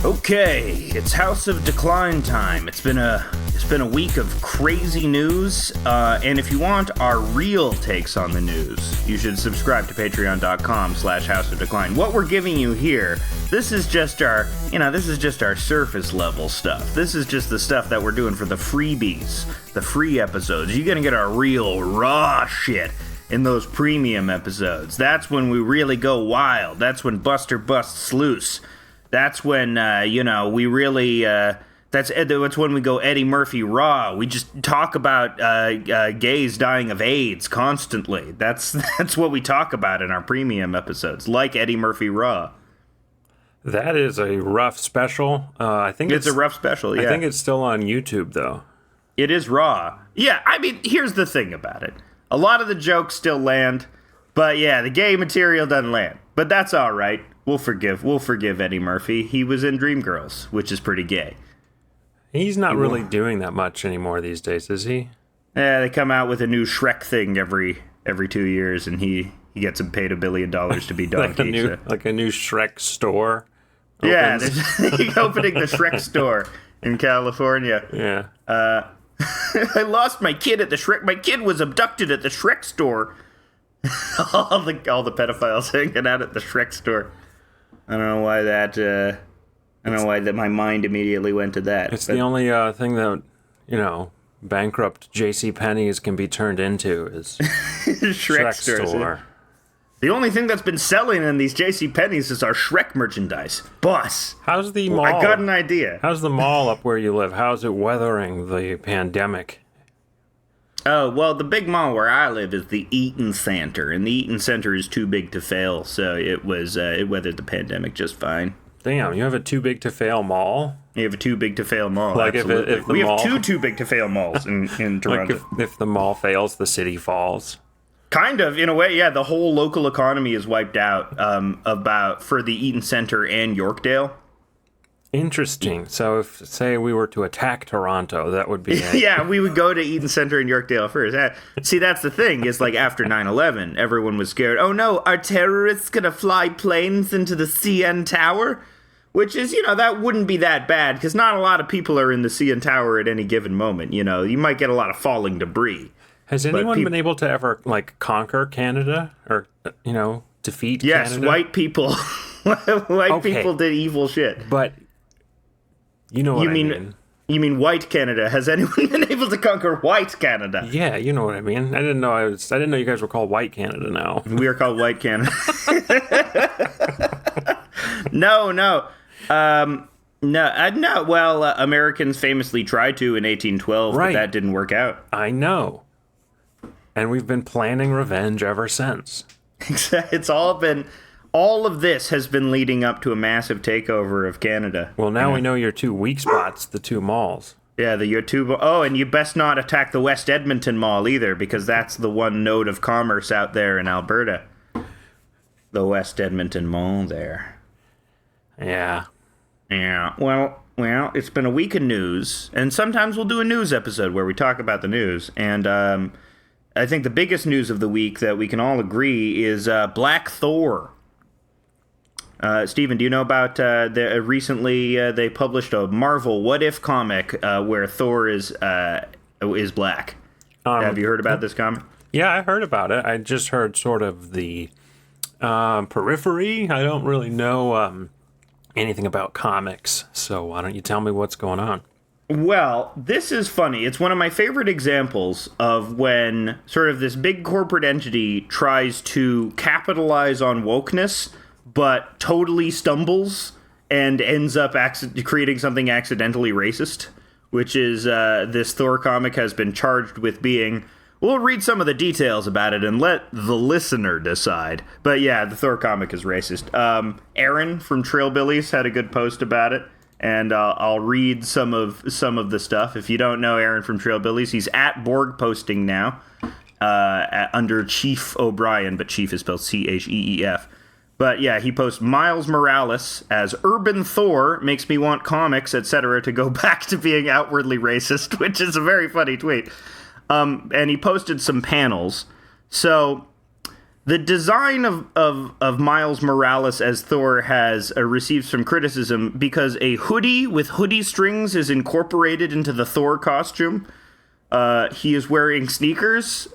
Okay, it's House of Decline time. It's been a week of crazy news, and if you want our real takes on the news, you should subscribe to patreon.com/House of Decline. What we're giving you here, this is just our surface level stuff. This is just the stuff that we're doing for the freebies, the free episodes. You're gonna get our real raw shit in those premium episodes. That's when we really go wild. That's when Buster busts loose. That's when, we really, that's when we go Eddie Murphy raw. We just talk about gays dying of AIDS constantly. That's what we talk about in our premium episodes, like Eddie Murphy raw. That is a rough special. I think it's a rough special, yeah. I think it's still on YouTube, though. It is raw. Yeah, I mean, here's the thing about it. A lot of the jokes still land, but yeah, the gay material doesn't land. But that's all right. We'll forgive Eddie Murphy. He was in Dreamgirls, which is pretty gay. He's not really doing that much anymore these days, is he? Yeah, they come out with a new Shrek thing every 2 years, and he gets him paid $1 billion to be donkey. like a new Shrek store. Yeah, they're opening the Shrek store in California. Yeah. I lost my kid at the Shrek. My kid was abducted at the Shrek store. all the pedophiles hanging out at the Shrek store. I don't know why that my mind immediately went to that. It's the only thing that, bankrupt J.C. Penney's can be turned into is Shrek store. The only thing that's been selling in these J.C. Penney's is our Shrek merchandise. Boss. How's the mall? I got an idea. How's the mall up where you live? How's it weathering the pandemic? Oh, well, the big mall where I live is the Eaton Center, and the Eaton Center is too big to fail, so it weathered the pandemic just fine. Damn, you have a too big to fail mall? You have a too big to fail mall, like absolutely. If we have two too big to fail malls in Toronto. Like if the mall fails, the city falls. Kind of, in a way, yeah. The whole local economy is wiped out for the Eaton Center and Yorkdale. Interesting. So if, say, we were to attack Toronto, that would be... Yeah, we would go to Eaton Center and Yorkdale first. See, that's the thing, is like after 9/11, everyone was scared. Oh no, are terrorists going to fly planes into the CN Tower? Which is, that wouldn't be that bad, because not a lot of people are in the CN Tower at any given moment. You might get a lot of falling debris. Has anyone been able to ever, conquer Canada? Or, defeat Canada? Yes, white people. People did evil shit. But... You know what I mean. You mean white Canada? Has anyone been able to conquer white Canada? Yeah, you know what I mean. I didn't know you guys were called white Canada now. We are called white Canada. No. No. Well, Americans famously tried to in 1812, right. But that didn't work out. I know. And we've been planning revenge ever since. All of this has been leading up to a massive takeover of Canada. Well, now we know your two weak spots, the two malls. Yeah, and you best not attack the West Edmonton Mall either, because that's the one node of commerce out there in Alberta. The West Edmonton Mall there. Yeah. Yeah, well, it's been a week of news, and sometimes we'll do a news episode where we talk about the news, and I think the biggest news of the week that we can all agree is Black Thor. Steven, do you know about recently they published a Marvel What If comic where Thor is black? Have you heard about this comic? Yeah, I heard about it. I just heard sort of the periphery. I don't really know anything about comics, so why don't you tell me what's going on? Well, this is funny. It's one of my favorite examples of when sort of this big corporate entity tries to capitalize on wokeness, but totally stumbles and ends up creating something accidentally racist, which is this Thor comic has been charged with being... We'll read some of the details about it and let the listener decide. But yeah, the Thor comic is racist. Aaron from Trailbillies had a good post about it, and I'll read some of the stuff. If you don't know Aaron from Trailbillies, he's at Borg Posting now under Chief O'Brien, but Chief is spelled Cheef. But yeah, he posts Miles Morales as Urban Thor makes me want comics, etc. to go back to being outwardly racist, which is a very funny tweet. And he posted some panels. So The design of Miles Morales as Thor has received some criticism because a hoodie with hoodie strings is incorporated into the Thor costume. He is wearing sneakers.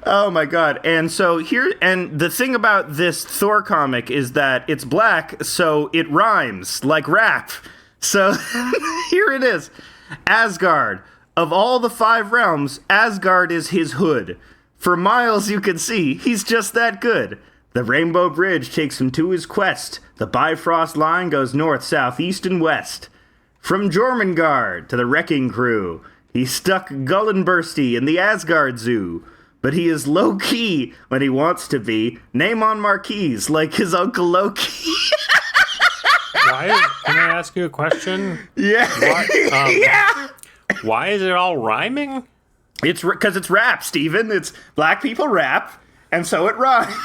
Oh my god. And so the thing about this Thor comic is that it's black, so it rhymes like rap. So here it is. Asgard. Of all the 5 realms, Asgard is his hood. For Miles, you can see, he's just that good. The Rainbow Bridge takes him to his quest. The Bifrost line goes north, south, east, and west. From Jormungand to the Wrecking Crew, he's stuck Gullenbursty in the Asgard Zoo. But he is low-key when he wants to be. Name on marquees like his Uncle Loki. Can I ask you a question? Yeah. Yeah. Why is it all rhyming? It's because it's rap, Steven. It's black people rap, and so it rhymes.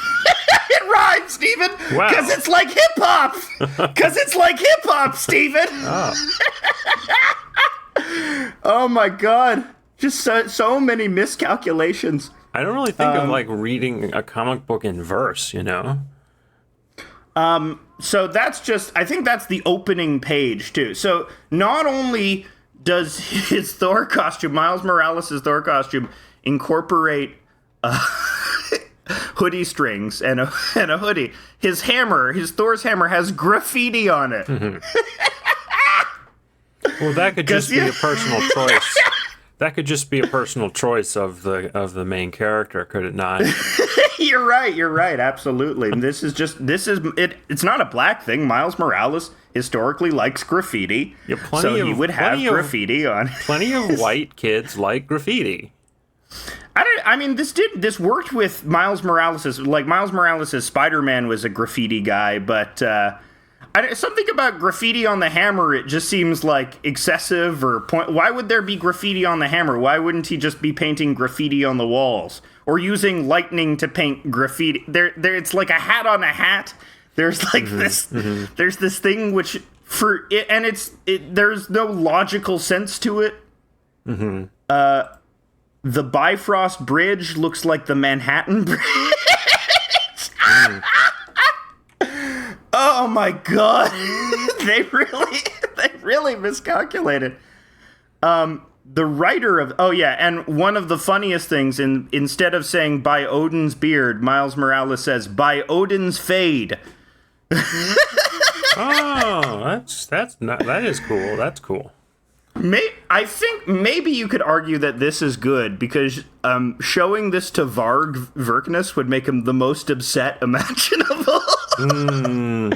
It rhymes, Steven. Wow. Because it's like hip-hop. Because it's like hip-hop, Steven. Oh. Oh, my God. Just so many miscalculations. I don't really think of, like, reading a comic book in verse, you know? So that's just, I think that's the opening page, too. So not only does his Thor costume, Miles Morales' Thor costume, incorporate hoodie strings and a hoodie, his Thor's hammer has graffiti on it. Mm-hmm. Well, that could just be a personal choice. That could just be a personal choice of the main character, could it not? You're right, absolutely. It's not a black thing. Miles Morales historically likes graffiti, so he would have graffiti on. Plenty of white kids like graffiti. This worked with Miles Morales. Like, Miles Morales' Spider-Man was a graffiti guy, but something about graffiti on the hammer, it just seems like excessive or why would there be graffiti on the hammer? Why wouldn't he just be painting graffiti on the walls or using lightning to paint graffiti? There it's like a hat on a hat. There's like there's this thing which there's no logical sense to it. Mm-hmm. The Bifrost Bridge looks like the Manhattan Bridge. Oh my god. They really miscalculated. The writer of and one of the funniest things, instead of saying by Odin's beard, Miles Morales says by Odin's fade. Oh, that is cool. That's cool. I think maybe you could argue that this is good because showing this to Varg Vikernes would make him the most upset imaginable. I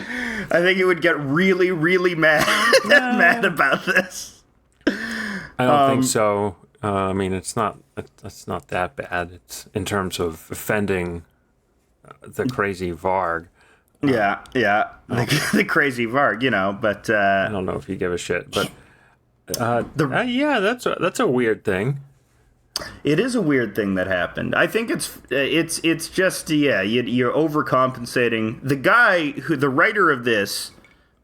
think he would get really, really mad about this. I don't think so. I mean, it's not that bad. It's in terms of offending the crazy Varg. The crazy Varg, you know. But I don't know if you give a shit. But that's a weird thing. It is a weird thing that happened. I think it's just you're overcompensating. The guy the writer of this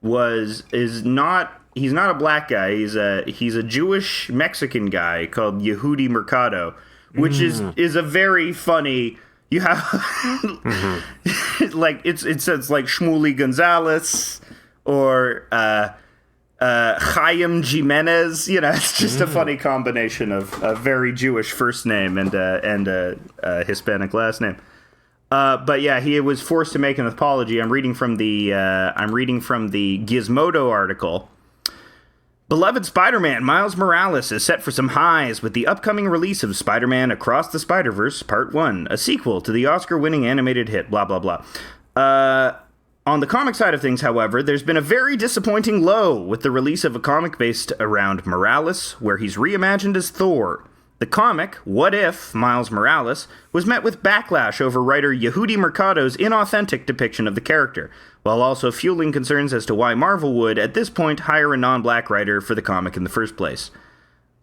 he's not a black guy. He's a Jewish Mexican guy called Yehudi Mercado, which is a very funny. You have like it says like Shmuley Gonzalez or Chaim Jimenez. You know, it's just a funny combination of a very Jewish first name and a Hispanic last name. But yeah, he was forced to make an apology. I'm reading from the Gizmodo article. Beloved Spider-Man Miles Morales is set for some highs with the upcoming release of Spider-Man Across the Spider-Verse Part 1, a sequel to the Oscar-winning animated hit, blah, blah, blah. On the comic side of things, however, there's been a very disappointing low with the release of a comic based around Morales, where he's reimagined as Thor. The comic, What If Miles Morales, was met with backlash over writer Yehudi Mercado's inauthentic depiction of the character, while also fueling concerns as to why Marvel would, at this point, hire a non-black writer for the comic in the first place.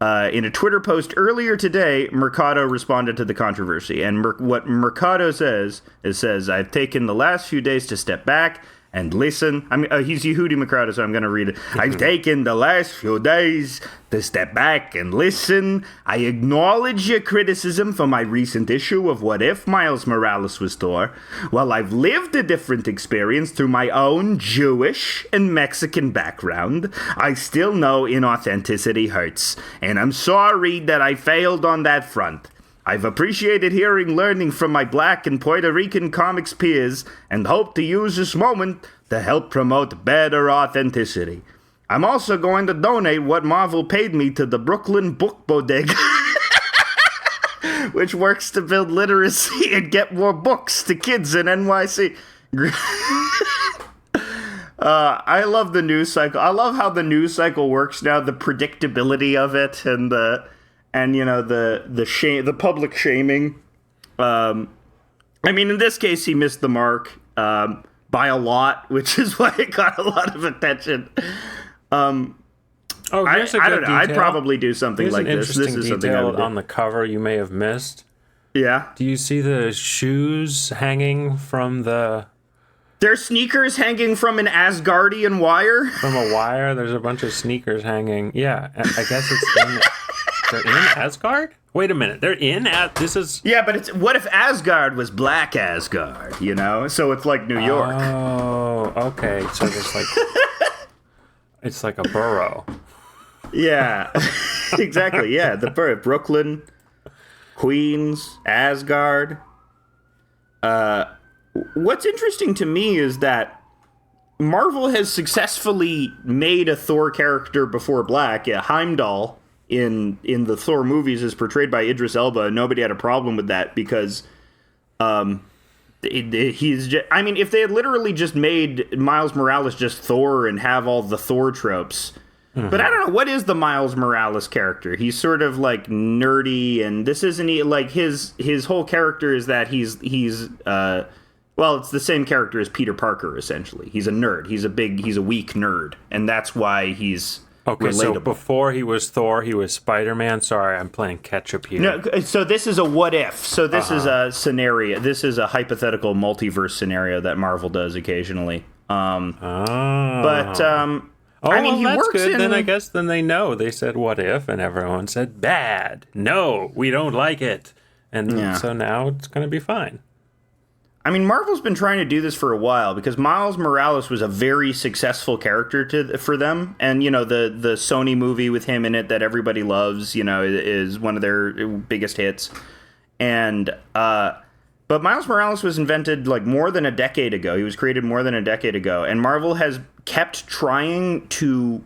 In a Twitter post earlier today, Mercado responded to the controversy, and what Mercado says, I've taken the last few days to step back and listen. I mean, he's Yehudi Makrata, so I'm going to read it. I've taken the last few days to step back and listen. I acknowledge your criticism for my recent issue of What If Miles Morales was Thor. While I've lived a different experience through my own Jewish and Mexican background, I still know inauthenticity hurts, and I'm sorry that I failed on that front. I've appreciated learning from my Black and Puerto Rican comics peers, and hope to use this moment to help promote better authenticity. I'm also going to donate what Marvel paid me to the Brooklyn Book Bodega, which works to build literacy and get more books to kids in NYC. I love the news cycle. I love how the news cycle works now, the predictability of it, and the public shaming. I mean, in this case, he missed the mark by a lot, which is why it got a lot of attention. I don't know. I'd probably do something like this. This is something I would do. On the cover you may have missed. Yeah. Do you see the shoes hanging from the... There's sneakers hanging from an Asgardian wire? From a wire? There's a bunch of sneakers hanging. Yeah, I guess it's in... They're in Asgard? Wait a minute. They're in... This is... Yeah, but it's... What if Asgard was Black Asgard, you know? So it's like New York. Oh, okay. So there's like... It's like a borough. Yeah. Exactly, yeah. The borough. Brooklyn, Queens, Asgard. What's interesting to me is that Marvel has successfully made a Thor character before Black. Yeah, Heimdall in the Thor movies is portrayed by Idris Elba, and nobody had a problem with that because he's just, I mean, if they had literally just made Miles Morales just Thor and have all the Thor tropes. But I don't know, what is the Miles Morales character? He's sort of like nerdy, and this isn't like his whole character is that he's well, it's the same character as Peter Parker, essentially. He's a nerd. He's a weak nerd. And that's why he's relatable. So before he was Thor, he was Spider-Man? Sorry, I'm playing catch-up here. No, so this is a what if. So this is a scenario. This is a hypothetical multiverse scenario that Marvel does occasionally. I mean, he that's works good. in... Then I guess then they know. They said what if, and everyone said bad. No, we don't like it. And so now it's going to be fine. I mean, Marvel's been trying to do this for a while because Miles Morales was a very successful character for them. And, you know, the Sony movie with him in it that everybody loves, you know, is one of their biggest hits. And, but Miles Morales was invented like more than a decade ago. He was created more than a decade ago. And Marvel has kept trying to,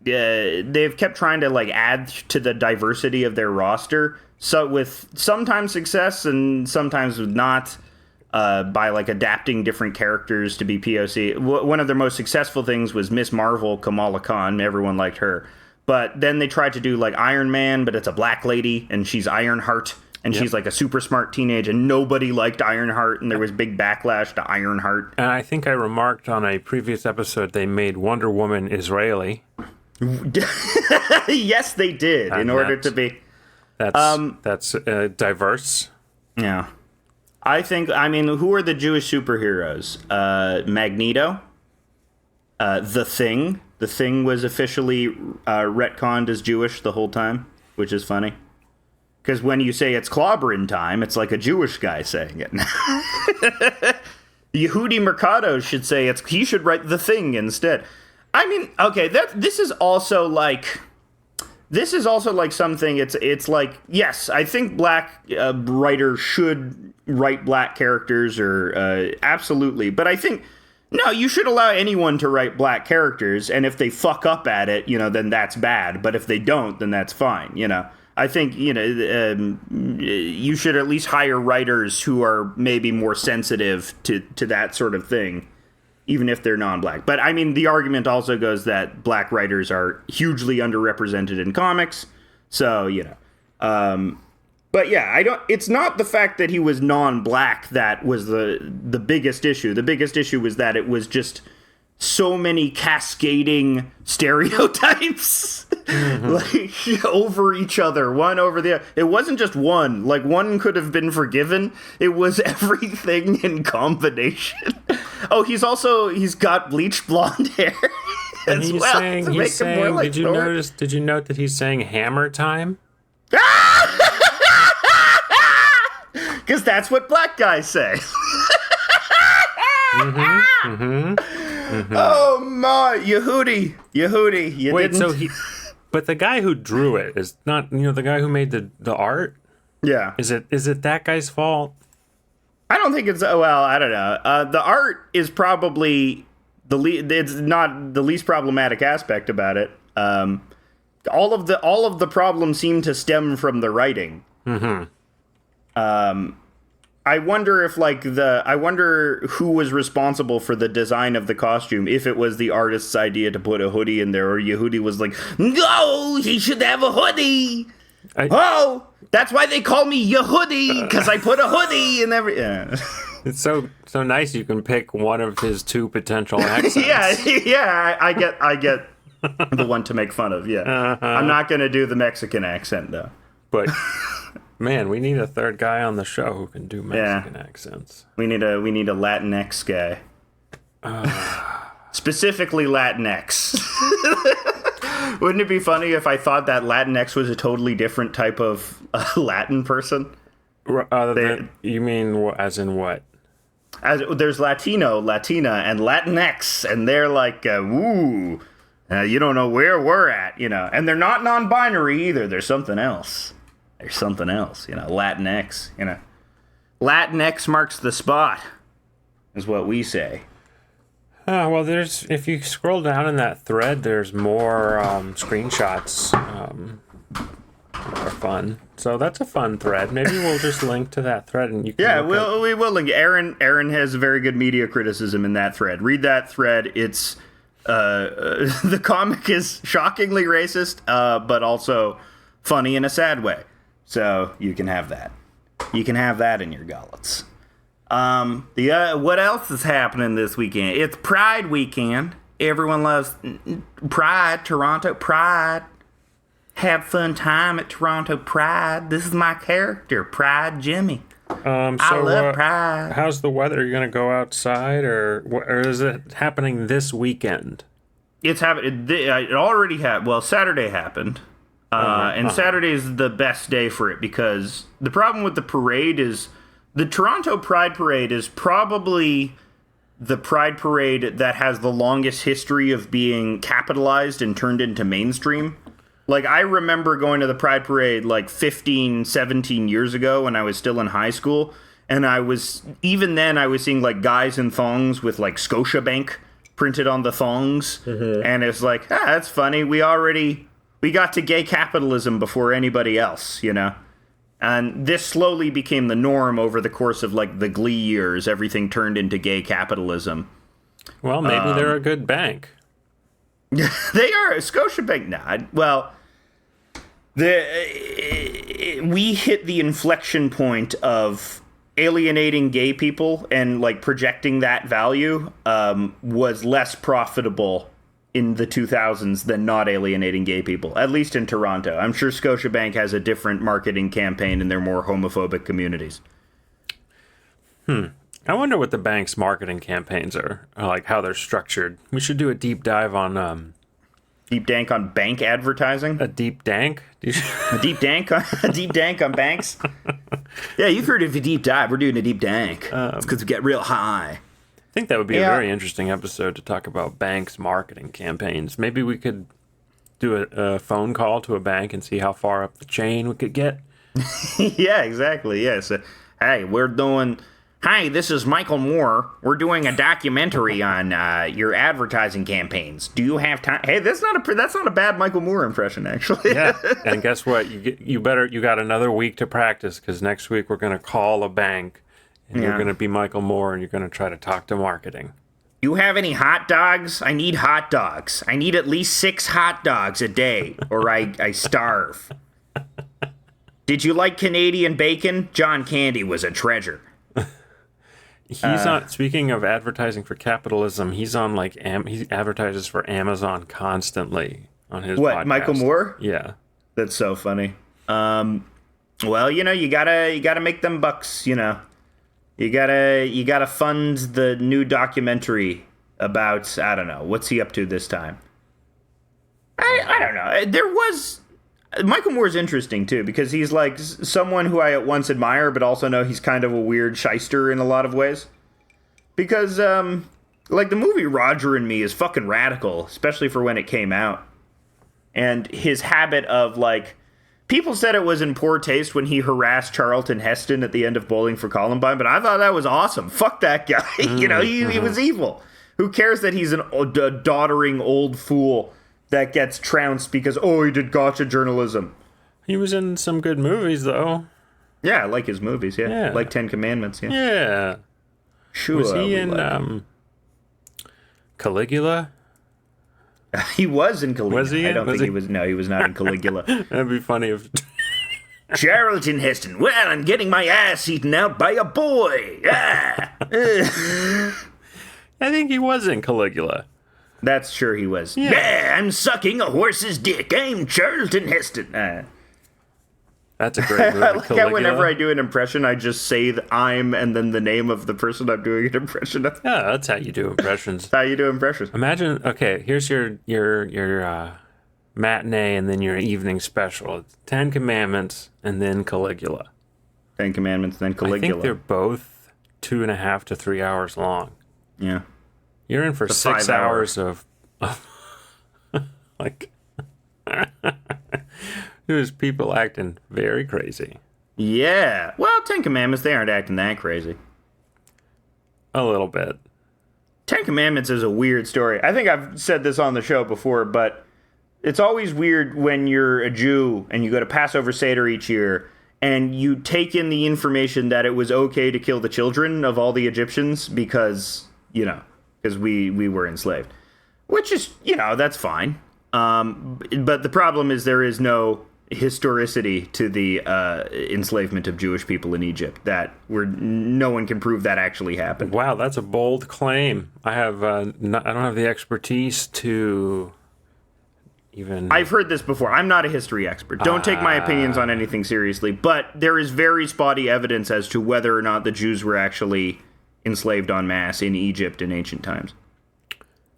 they've kept trying to like add to the diversity of their roster. So with sometimes success and sometimes not, by like adapting different characters to be POC. One of their most successful things was Miss Marvel, Kamala Khan. Everyone liked her. But then they tried to do like Iron Man, but it's a black lady and she's Ironheart. And she's like a super smart teenage, and nobody liked Ironheart, and there was big backlash to Ironheart. And I think I remarked on a previous episode they made Wonder Woman Israeli. Yes, they did, in order to be... That's diverse. Yeah. I mean, who are the Jewish superheroes? Magneto. The Thing. The Thing was officially retconned as Jewish the whole time, which is funny. Because when you say it's clobbering time, it's like a Jewish guy saying it. Yehudi Mercado should say he should write The Thing instead. I mean, okay, this is also like something. It's like, yes, I think black writers should write black characters, or absolutely. But I think no, you should allow anyone to write black characters, and if they fuck up at it, you know, then that's bad. But if they don't, then that's fine. You know. I think, you know, you should at least hire writers who are maybe more sensitive to that sort of thing, even if they're non-black. But, I mean, the argument also goes that black writers are hugely underrepresented in comics. So, you know. But, yeah, it's not the fact that he was non-black that was the biggest issue. The biggest issue was that it was just so many cascading stereotypes like over each other, one over the other. It wasn't just one. Like, one could have been forgiven. It was everything in combination. Oh, he's got bleached blonde hair And as he's well. saying, to make him more like Thor. did you note that he's saying hammer time? Because that's what black guys say. Oh my, Yehudi, you Wait, didn't. so but the guy who drew it is not, the guy who made the art? Yeah. Is it that guy's fault? I don't think it's, well, I don't know. The art is probably it's not the least problematic aspect about it. All of the problems seem to stem from the writing. I wonder if I wonder who was responsible for the design of the costume. If it was the artist's idea to put a hoodie in there, or Yehudi was like, no, he should have a hoodie. That's why they call me Yehudi, because I put a hoodie in every. Yeah. It's so nice you can pick one of his two potential accents. yeah. I get the one to make fun of. Yeah, I'm not gonna do the Mexican accent though. But man, we need a third guy on the show who can do Mexican accents. We need a Latinx guy. Specifically Latinx. Wouldn't it be funny if I thought that Latinx was a totally different type of Latin person? You mean as in what? There's Latino, Latina, and Latinx, and they're like, you don't know where we're at, and they're not non-binary either. There's something else. Latinx, Latinx marks the spot, is what we say. Well, if you scroll down in that thread, there's more screenshots are fun. So that's a fun thread. Maybe we'll just link to that thread and you can. Yeah, we will link. Aaron has very good media criticism in that thread. Read that thread. It's the comic is shockingly racist, but also funny in a sad way. So you can have that. You can have that in your gullets. What else is happening this weekend? It's Pride weekend. Everyone loves Pride, Toronto Pride. Have fun time at Toronto Pride. This is my character, Pride Jimmy. I love Pride. How's the weather? Are you going to go outside, or is it happening this weekend? It's happening. It already happened. Well, Saturday happened. And Saturday is the best day for it because the problem with the parade is the Toronto Pride Parade is probably the Pride Parade that has the longest history of being capitalized and turned into mainstream. Like, I remember going to the Pride Parade like 15, 17 years ago when I was still in high school. And even then I was seeing like guys in thongs with like Scotia Bank printed on the thongs. Mm-hmm. And it's like, that's funny. We got to gay capitalism before anybody else, And this slowly became the norm over the course of like the Glee years. Everything turned into gay capitalism. Well, maybe they're a good bank. They are. Scotiabank, nah. Well, we hit the inflection point of alienating gay people, and like projecting that value was less profitable in the 2000s than not alienating gay people, at least in Toronto. I'm sure Scotiabank has a different marketing campaign in their more homophobic communities. I wonder what the bank's marketing campaigns are, like how they're structured. We should do a deep dive on deep dank on bank advertising. A deep dank? A deep dank on banks. Yeah, you've heard of a deep dive. We're doing a deep dank. It's because we get real high. I think that would be a very interesting episode to talk about banks' marketing campaigns. Maybe we could do a phone call to a bank and see how far up the chain we could get. Yeah, exactly. Yeah. So, hey, Hi, this is Michael Moore. We're doing a documentary on your advertising campaigns. Do you have time? Hey, that's not a bad Michael Moore impression, actually. Yeah, and guess what? You got another week to practice because next week we're going to call a bank and you're going to be Michael Moore and you're going to try to talk to marketing. You have any hot dogs? I need hot dogs. I need at least 6 hot dogs a day, or I starve. Did you like Canadian bacon? John Candy was a treasure. He's on. Speaking of advertising for capitalism, he's on he advertises for Amazon constantly on his podcast. Michael Moore? Yeah, that's so funny. Well, you gotta make them bucks. You gotta fund the new documentary about, I don't know, what's he up to this time? I don't know. Michael Moore's interesting too, because he's like someone who I at once admire, but also know he's kind of a weird shyster in a lot of ways. Because, like, the movie Roger and Me is fucking radical, especially for when it came out. And his habit of, like, people said it was in poor taste when he harassed Charlton Heston at the end of Bowling for Columbine, but I thought that was awesome. Fuck that guy. You know, he was evil. Who cares that he's a doddering old fool that gets trounced because, he did gotcha journalism? He was in some good movies, though. Yeah, I like his movies, yeah. Like 10 Commandments, yeah. Yeah. Sure. Was he in Caligula? He was in Caligula. Was he? I don't think he was. No, he was not in Caligula. That'd be funny if... Charlton Heston. Well, I'm getting my ass eaten out by a boy. Ah. I think he was in Caligula. That's sure he was. Yeah, I'm sucking a horse's dick. I'm Charlton Heston. That's a great movie. I like how whenever I do an impression, I just say the I'm and then the name of the person I'm doing an impression of. Yeah, that's how you do impressions. How you do impressions. Imagine, okay, here's your matinee and then your evening special. It's 10 Commandments and then Caligula. 10 Commandments, then Caligula. I think they're both 2.5 to 3 hours long. Yeah. You're in for 6 hours of like... There's people acting very crazy. Yeah. Well, 10 Commandments, they aren't acting that crazy. A little bit. 10 Commandments is a weird story. I think I've said this on the show before, but it's always weird when you're a Jew and you go to Passover Seder each year and you take in the information that it was okay to kill the children of all the Egyptians because, because we were enslaved. Which is, that's fine. But the problem is there is no historicity to the enslavement of Jewish people in Egypt no one can prove that actually happened. Wow, that's a bold claim. I don't have the expertise to even... I've heard this before. I'm not a history expert. Don't take my opinions on anything seriously, but there is very spotty evidence as to whether or not the Jews were actually enslaved en masse in Egypt in ancient times.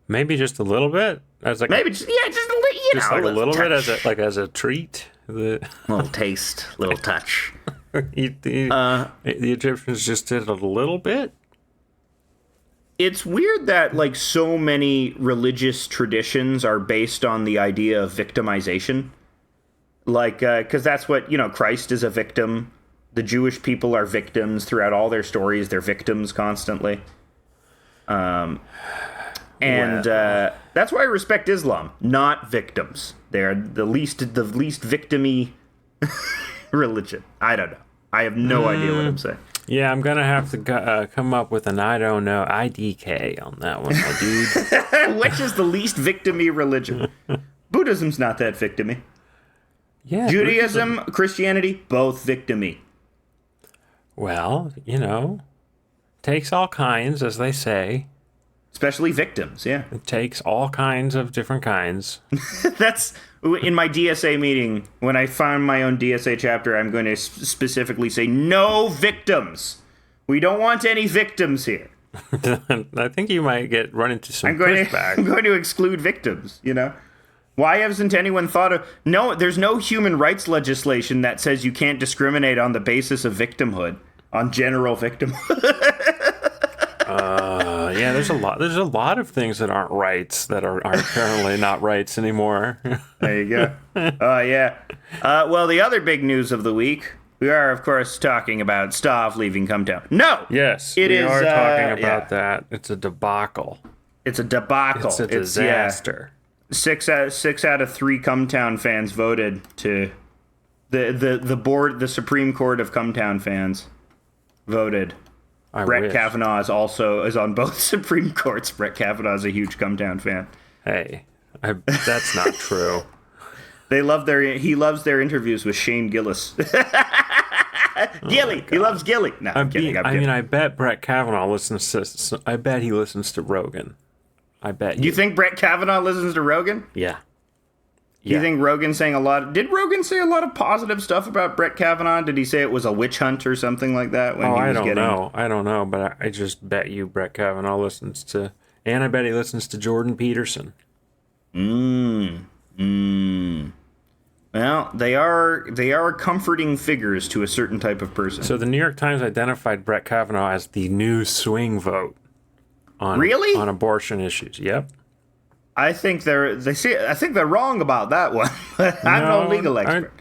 Maybe just a little bit. Maybe just a little bit as a treat. Little taste, little touch. The Egyptians just did a little bit. It's weird that so many religious traditions are based on the idea of victimization. Because that's what Christ is a victim. The Jewish people are victims throughout all their stories. They're victims constantly. And that's why I respect Islam, not victims. They're the least victim-y religion. I don't know. I have no idea what I'm saying. Yeah, I'm going to have to come up with an I don't know IDK on that one, my dude. Which is the least victim-y religion? Buddhism's not that victim-y. Yeah, Judaism, Christianity, both victim-y. Well, takes all kinds, as they say. Especially victims, yeah. It takes all kinds of different kinds. That's, in my DSA meeting, when I find my own DSA chapter, I'm going to specifically say, no victims. We don't want any victims here. I think you might run into some pushback. I'm going to exclude victims, Why hasn't anyone thought of... No, there's no human rights legislation that says you can't discriminate on the basis of victimhood, on general victimhood. Yeah, there's a lot of things that aren't rights that are apparently not rights anymore. There you go. Oh, yeah. Well, the other big news of the week, we are, of course, talking about Stav leaving Cumtown. No! Yes, we are talking about that. It's a debacle. It's a debacle. It's a disaster. 6 out of 3 Cumtown fans voted to... The Supreme Court of Cumtown fans voted... Brett Kavanaugh is on both Supreme Courts. Brett Kavanaugh is a huge Cumtown fan. Hey, that's not true. He loves their interviews with Shane Gillis. Gilly, he loves Gilly. No, I'm kidding. I bet Brett Kavanaugh listens to. I bet he listens to Rogan. I bet. You think Brett Kavanaugh listens to Rogan? Yeah. Do you think Rogan's saying a lot? Did Rogan say a lot of positive stuff about Brett Kavanaugh? Did he say it was a witch hunt or something like that? When I don't know. I don't know, but I just bet you Brett Kavanaugh listens to, and I bet he listens to Jordan Peterson. Well, they are comforting figures to a certain type of person. So the New York Times identified Brett Kavanaugh as the new swing vote on abortion issues. Yep. I think they're wrong about that one. I'm no legal expert.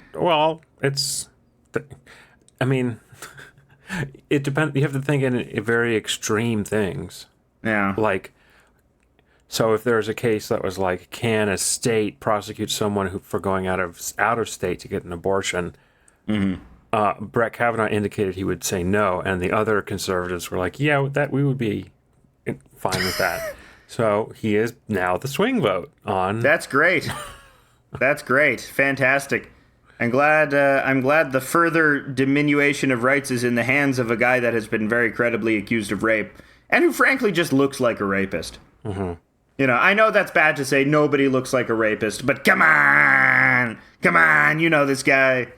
It depends. You have to think in very extreme things. Yeah. Like, so if there's a case that was like, can a state prosecute someone for going out of state to get an abortion? Mm-hmm. Brett Kavanaugh indicated he would say no, and the other conservatives were like, yeah, that we would be fine with that. So he is now the swing vote on. That's great. That's great. Fantastic. I'm glad the further diminution of rights is in the hands of a guy that has been very credibly accused of rape and who frankly just looks like a rapist. Mm-hmm. You know, I know that's bad to say nobody looks like a rapist, but come on, you know this guy.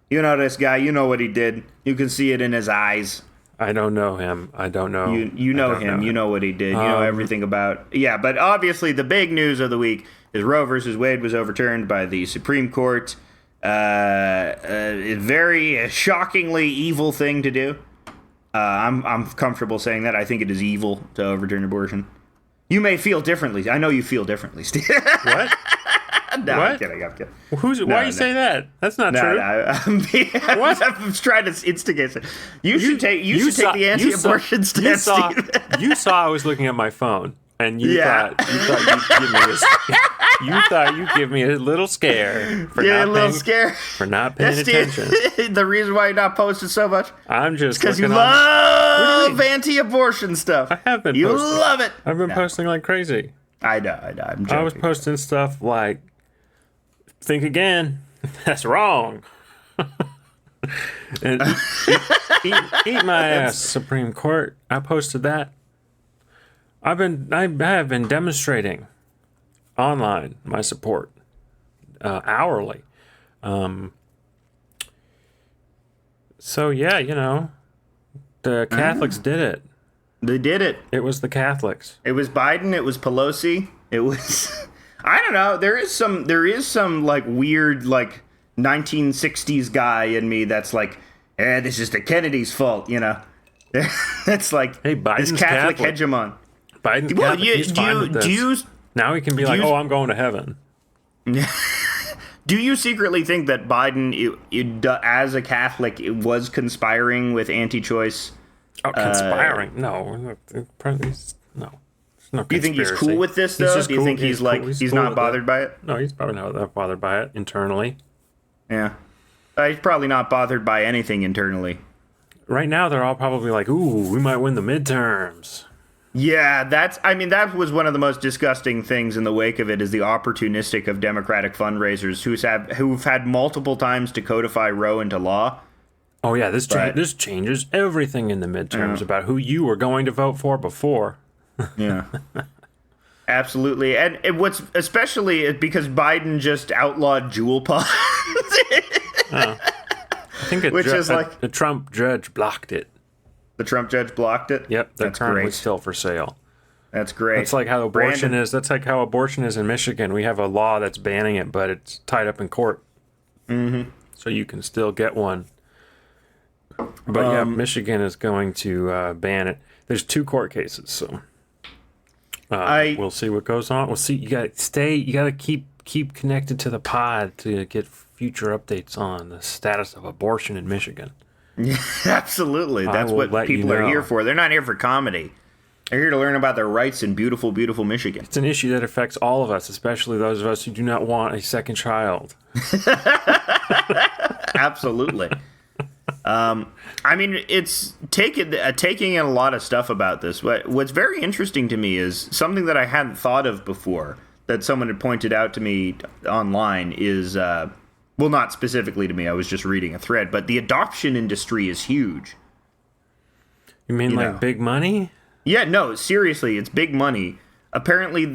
You know what he did. You can see it in his eyes. I don't know him. I don't know. You know him. You know what he did. You know everything about... Yeah, but obviously the big news of the week is Roe versus Wade was overturned by the Supreme Court. A very shockingly evil thing to do. I'm comfortable saying that. I think it is evil to overturn abortion. You may feel differently. I know you feel differently, Steve. What? No, what? I'm kidding. Why you say that? That's not true. I'm trying to instigate it. You should take the anti-abortion stance, Steve. You saw I was looking at my phone, and you thought you'd give me a little scare for not paying attention. The reason why you're not posting so much, I'm just because you love anti-abortion stuff. I have been. You love it. I've been posting like crazy. I know. I'm joking. I was posting stuff like, "Think again. That's wrong." And eat my ass, Supreme Court. I posted that. I have been demonstrating online my support hourly. So yeah, you know, the Catholics did it. They did it. It was the Catholics. It was Biden. It was Pelosi. It was. I don't know. There is some like weird like 1960s guy in me that's like, this is the Kennedys' fault. You know, it's like, hey, Biden's this Catholic hegemon. Biden's Catholic. He's fine with this. Now he can be like, I'm going to heaven. Do you secretly think that Biden, as a Catholic, was conspiring with anti-choice? Oh, conspiring? No. No. Do you think he's cool with this, though? Do you think he's not bothered by it? No, he's probably not that bothered by it internally. Yeah. He's probably not bothered by anything internally. Right now, they're all probably like, ooh, we might win the midterms. Yeah, that was one of the most disgusting things in the wake of it is the opportunistic of Democratic fundraisers who've had multiple times to codify Roe into law. Oh, yeah, this changes everything in the midterms about who you were going to vote for before. Yeah. Absolutely. And what's especially because Biden just outlawed jewel pods. I think the Trump judge blocked it. The Trump judge blocked it? Yep, they're currently still for sale. That's great. That's like how abortion is. That's like how abortion is in Michigan. We have a law that's banning it, but it's tied up in court. Mm-hmm. So you can still get one. But Michigan is going to ban it. There's 2 court cases, so we'll see what goes on. We'll see. You gotta keep connected to the pod to get future updates on the status of abortion in Michigan. Yeah, absolutely. That's what people are here for. They're not here for comedy. They're here to learn about their rights in beautiful, beautiful Michigan. It's an issue that affects all of us, especially those of us who do not want a second child. Absolutely. I mean, it's taking in a lot of stuff about this. What's very interesting to me is something that I hadn't thought of before that someone had pointed out to me online is... well, not specifically to me. I was just reading a thread, but the adoption industry is huge. You mean big money? Yeah, no, seriously, it's big money. Apparently,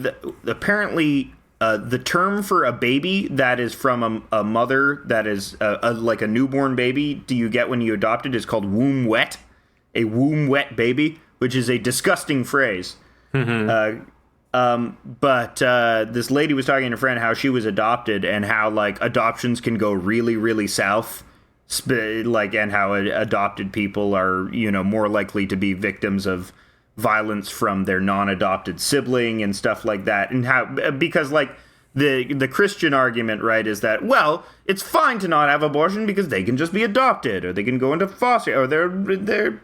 the term for a baby that is from a mother that is like a newborn baby, do you get when you adopt it, is called womb wet. A womb wet baby, which is a disgusting phrase. But this lady was talking to a friend how she was adopted and how like adoptions can go really, really south. And how adopted people are, more likely to be victims of violence from their non-adopted sibling and stuff like that. And how, because like the Christian argument, right, is that, well, it's fine to not have abortion because they can just be adopted or they can go into foster, or there are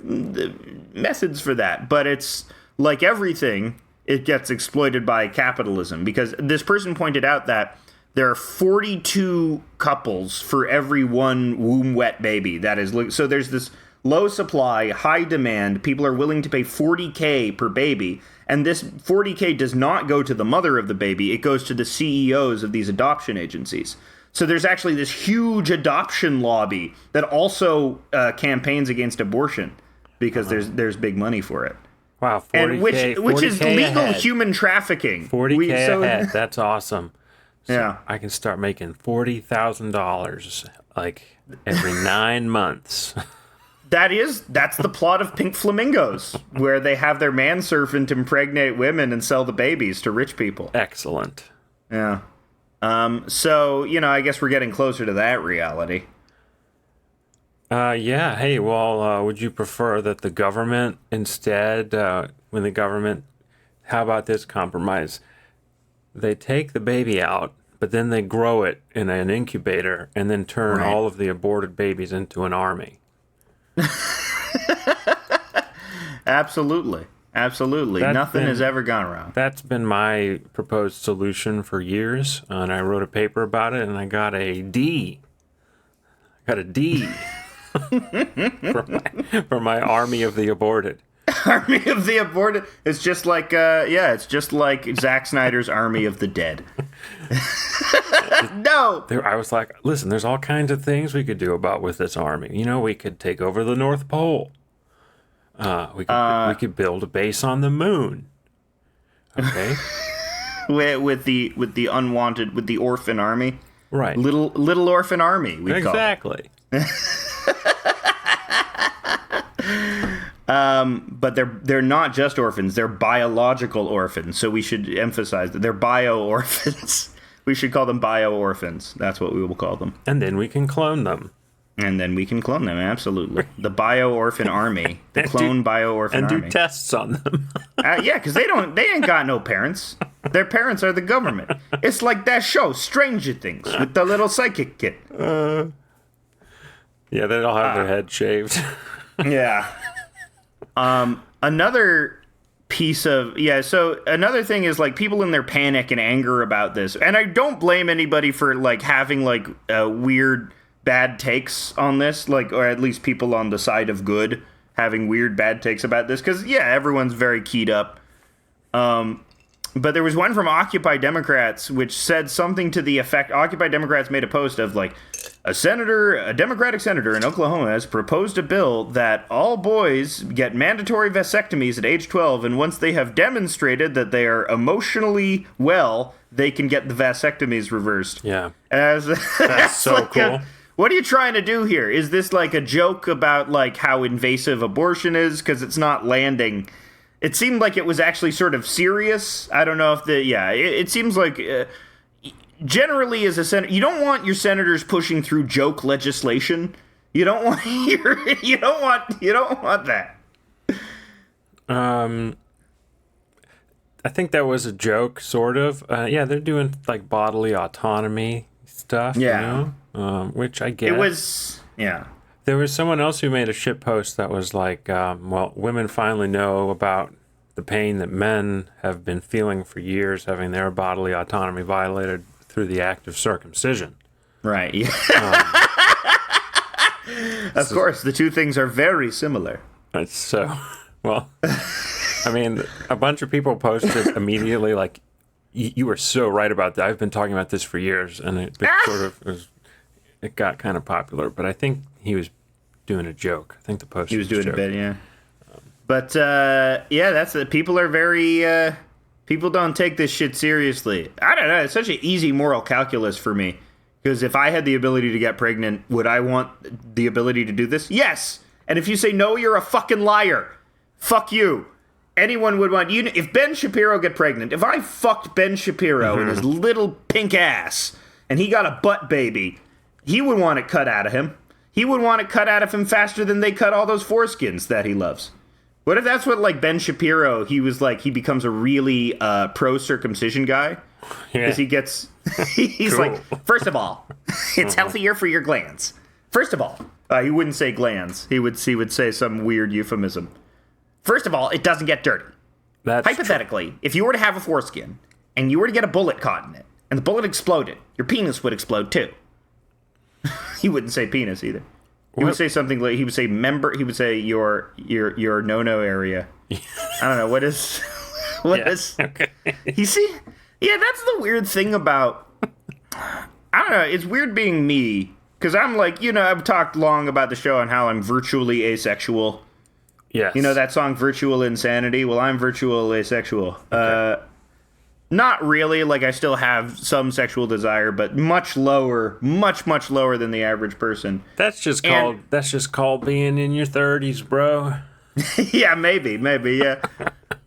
methods for that. But it's like everything, it gets exploited by capitalism, because this person pointed out that there are 42 couples for every one womb wet baby. That is, so there's this low supply, high demand. People are willing to pay $40K per baby. And this $40K does not go to the mother of the baby. It goes to the CEOs of these adoption agencies. So there's actually this huge adoption lobby that also campaigns against abortion because there's big money for it. Wow, 40K, and which is legal ahead. Human trafficking. 40K ahead. That's awesome. So yeah, I can start making $40,000 like every 9 months. That's the plot of Pink Flamingos, where they have their manservant impregnate women and sell the babies to rich people. Excellent. Yeah. So, I guess we're getting closer to that reality. Yeah. Hey, well, would you prefer that the government instead, how about this compromise? They take the baby out, but then they grow it in an incubator and then turn all of the aborted babies into an army. Absolutely. Nothing has ever gone wrong. That's been my proposed solution for years, and I wrote a paper about it, and I got a D. For my army of the aborted. Army of the aborted. It's just like, it's just like Zack Snyder's Army of the Dead. No! I was like, listen, there's all kinds of things we could do with this army. We could take over the North Pole. We could build a base on the moon. Okay. with the orphan army. Right. Little orphan army, we'd call it. Exactly. But they're not just orphans, they're biological orphans. So we should emphasize that they're bio-orphans. We should call them bio-orphans. That's what we will call them. And then we can clone them. Absolutely. The bio-orphan army. The clone bio-orphan army. And do tests on them. Yeah, because they ain't got no parents. Their parents are the government. It's like that show, Stranger Things, with the little psychic kid. Yeah, they all have their head shaved. Yeah. Another piece of so another thing is like people in their panic and anger about this, and I don't blame anybody for like having like weird bad takes on this, like, or at least people on the side of good having weird bad takes about this, because everyone's very keyed up. But there was one from Occupy Democrats which said something to the effect, Occupy Democrats made a post of like, a Democratic senator in Oklahoma has proposed a bill that all boys get mandatory vasectomies at age 12, and once they have demonstrated that they are emotionally well, they can get the vasectomies reversed. Yeah. That's so like cool. What are you trying to do here? Is this like a joke about like how invasive abortion is? Because it's not landing. It seemed like it was actually sort of serious. I don't know if it seems like generally as a senator, you don't want your senators pushing through joke legislation. You don't want you don't want that. I think that was a joke, sort of. They're doing like bodily autonomy stuff. Yeah. Which I get. It was There was someone else who made a shit post that was like, women finally know about the pain that men have been feeling for years, having their bodily autonomy violated through the act of circumcision. Right. Yeah. Of course, the two things are very similar. So, well, I mean, a bunch of people posted immediately like, you were so right about that. I've been talking about this for years, and it got kind of popular, but I think he was doing a joke. I think the post he was doing a bit, yeah. But that's people are very People don't take this shit seriously. I don't know. It's such an easy moral calculus for me. Because if I had the ability to get pregnant, would I want the ability to do this? Yes. And if you say no, you're a fucking liar. Fuck you. Anyone would want you. If Ben Shapiro get pregnant, if I fucked Ben Shapiro in his little pink ass and he got a butt baby, he would want it cut out of him. He would want it cut out of him faster than they cut all those foreskins that he loves. What if that's what, like, Ben Shapiro, he becomes a really pro-circumcision guy? Because he gets, he's cool. Like, first of all, it's healthier for your glands. First of all, he wouldn't say glands. He would say some weird euphemism. First of all, it doesn't get dirty. That's hypothetically, if you were to have a foreskin and you were to get a bullet caught in it and the bullet exploded, your penis would explode too. He wouldn't say penis either. He would say something like, he would say member, he would say your no-no area. I don't know, what is... Okay. You see? Yeah, that's the weird thing about... I don't know, it's weird being me, because I'm like, I've talked long about the show and how I'm virtually asexual. Yes. You know that song, Virtual Insanity? Well, I'm virtual asexual. Okay. Not really, like I still have some sexual desire, but much lower, much lower than the average person. That's just called being in your 30s, bro. Yeah, maybe, yeah.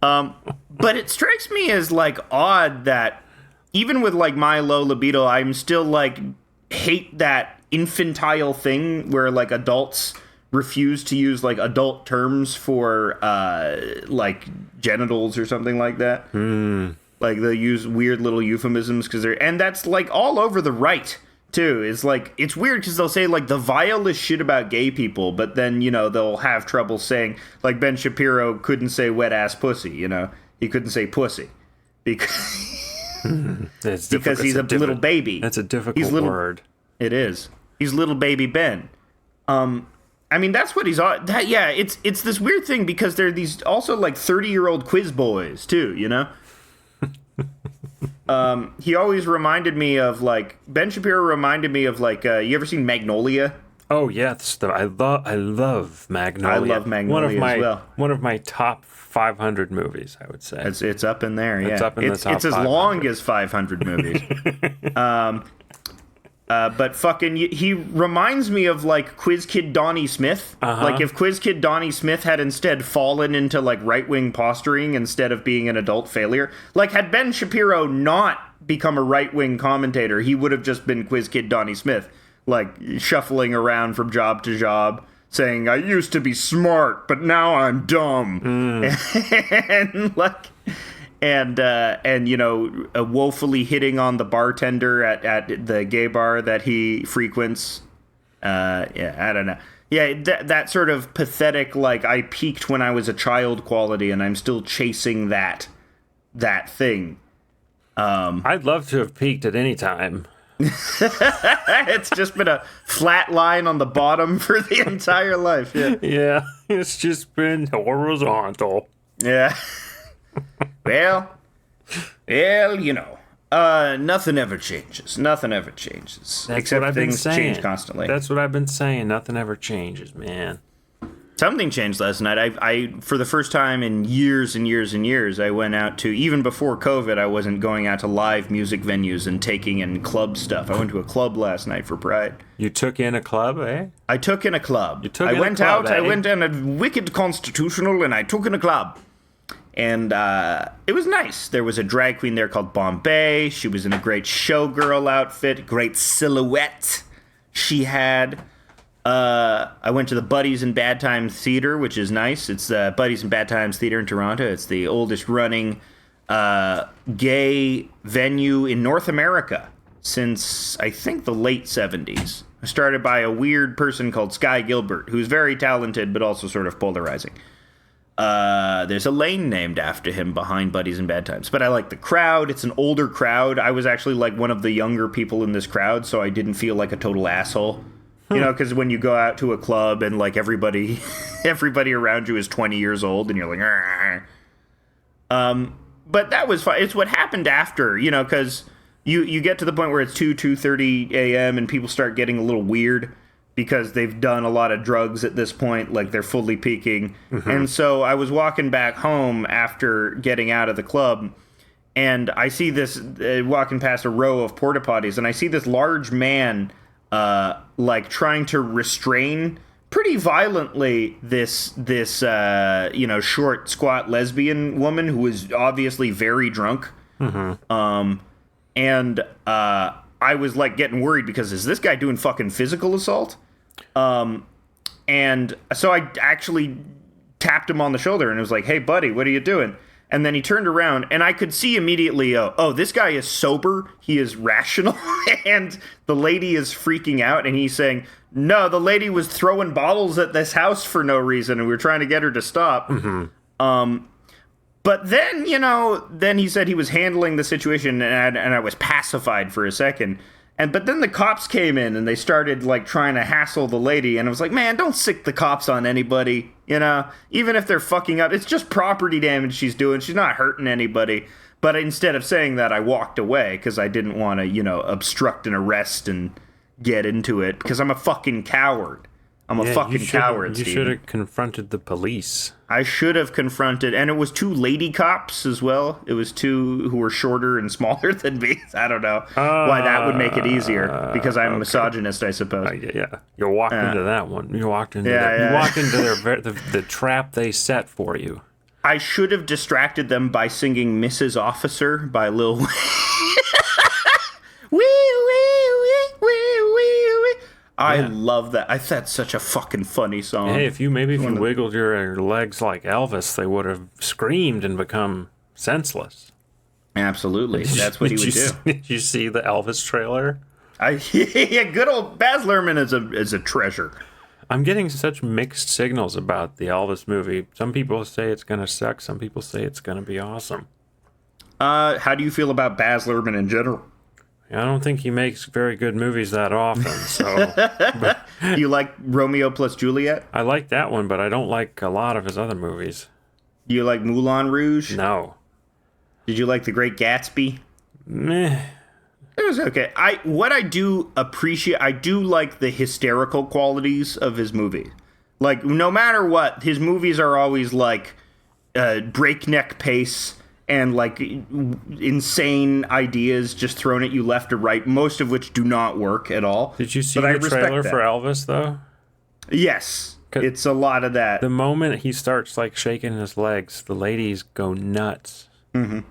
But it strikes me as, like, odd that even with, like, my low libido, I'm still, like, hate that infantile thing where, like, adults refuse to use, like, adult terms for, like, genitals or something like that. Like, they'll use weird little euphemisms and that's, like, all over the right, too. It's, like, it's weird because they'll say, like, the vilest shit about gay people, but then, they'll have trouble saying, like, Ben Shapiro couldn't say wet-ass pussy, He couldn't say pussy. Because he's a little baby. That's a difficult word. It is. He's little baby Ben. I mean, that's what he's on. It's this weird thing because there are these also, like, 30-year-old quiz boys, too, He always reminded me of, like, Ben Shapiro reminded me of, like, you ever seen Magnolia? Oh, yes. I love Magnolia. I love Magnolia as well. One of my top 500 movies, I would say. It's up in there, yeah. It's up in the top 500. It's as long as 500 movies. But fucking, he reminds me of, like, Quiz Kid Donnie Smith. Like, if Quiz Kid Donnie Smith had instead fallen into, like, right-wing posturing instead of being an adult failure. Like, had Ben Shapiro not become a right-wing commentator, he would have just been Quiz Kid Donnie Smith. Like, shuffling around from job to job, saying, I used to be smart, but now I'm dumb. And, like... And woefully hitting on the bartender at the gay bar that he frequents. I don't know. Yeah, that sort of pathetic, like, I peaked when I was a child quality, and I'm still chasing that thing. I'd love to have peaked at any time. It's just been a flat line on the bottom for the entire life. Yeah, it's just been horizontal. Yeah. Well, nothing ever changes. Nothing ever changes. Except things change constantly. That's what I've been saying. Nothing ever changes, man. Something changed last night. I for the first time in years and years and years, I went out to, even before COVID, I wasn't going out to live music venues and taking in club stuff. I went to a club last night for Pride. You took in a club, eh? I took in a club. I went in a wicked constitutional, and I took in a club. And it was nice. There was a drag queen there called Bombay. She was in a great showgirl outfit, great silhouette she had. I went to the Buddies in Bad Times Theater, which is nice. It's the Buddies in Bad Times Theater in Toronto. It's the oldest running gay venue in North America since, I think, the late 70s. Started by a weird person called Sky Gilbert, who's very talented but also sort of polarizing. There's a lane named after him behind Buddies in Bad Times. But I like the crowd. It's an older crowd. I was actually like one of the younger people in this crowd, so I didn't feel like a total asshole. You know, because when you go out to a club and, like, everybody around you is 20 years old and you're like, but that was fun. It's what happened after, you know, because you get to the point where it's 2:30 a.m. and people start getting a little weird because they've done a lot of drugs at this point, like they're fully peaking. Mm-hmm. And so I was walking back home after getting out of the club, and I see this walking past a row of porta potties, and I see this large man like trying to restrain pretty violently this short, squat lesbian woman who is obviously very drunk. And I was like getting worried because is this guy doing fucking physical assault? And so I actually tapped him on the shoulder and was like, "Hey, buddy, what are you doing?" And then he turned around, and I could see immediately, oh, this guy is sober, he is rational, and the lady is freaking out, and he's saying, "No, the lady was throwing bottles at this house for no reason, and we were trying to get her to stop." But then, then he said he was handling the situation, and I was pacified for a second. But then the cops came in, and they started, like, trying to hassle the lady, and I was like, man, don't sick the cops on anybody, Even if they're fucking up, it's just property damage she's doing. She's not hurting anybody. But instead of saying that, I walked away, because I didn't want to, obstruct an arrest and get into it, because I'm a fucking coward. I'm a fucking coward, You Steve. should have confronted the police. I should have confronted, and it was 2 lady cops as well. It was 2 who were shorter and smaller than me. I don't know why that would make it easier, because I'm a misogynist, I suppose. Yeah, you walked into that one. You walked into you walked into the trap they set for you. I should have distracted them by singing "Mrs. Officer" by Lil Wayne. Wee, wee, wee, wee, wee, wee. I love that. That's such a fucking funny song. Hey, if you wiggled your legs like Elvis, they would have screamed and become senseless. Absolutely. That's what he would do. Did you see the Elvis trailer? Yeah, good old Baz Luhrmann is a treasure. I'm getting such mixed signals about the Elvis movie. Some people say it's going to suck. Some people say it's going to be awesome. How do you feel about Baz Luhrmann in general? I don't think he makes very good movies that often. So, You like Romeo plus Juliet? I like that one, but I don't like a lot of his other movies. You like Moulin Rouge? No. Did you like The Great Gatsby? Meh. It was okay. I do appreciate, I do like the hysterical qualities of his movies. Like, no matter what, his movies are always like breakneck pace and like insane ideas just thrown at you left or right, most of which do not work at all. Did you see the trailer for Elvis, though? Yes. It's a lot of that. The moment he starts like shaking his legs, the ladies go nuts. Mm-hmm.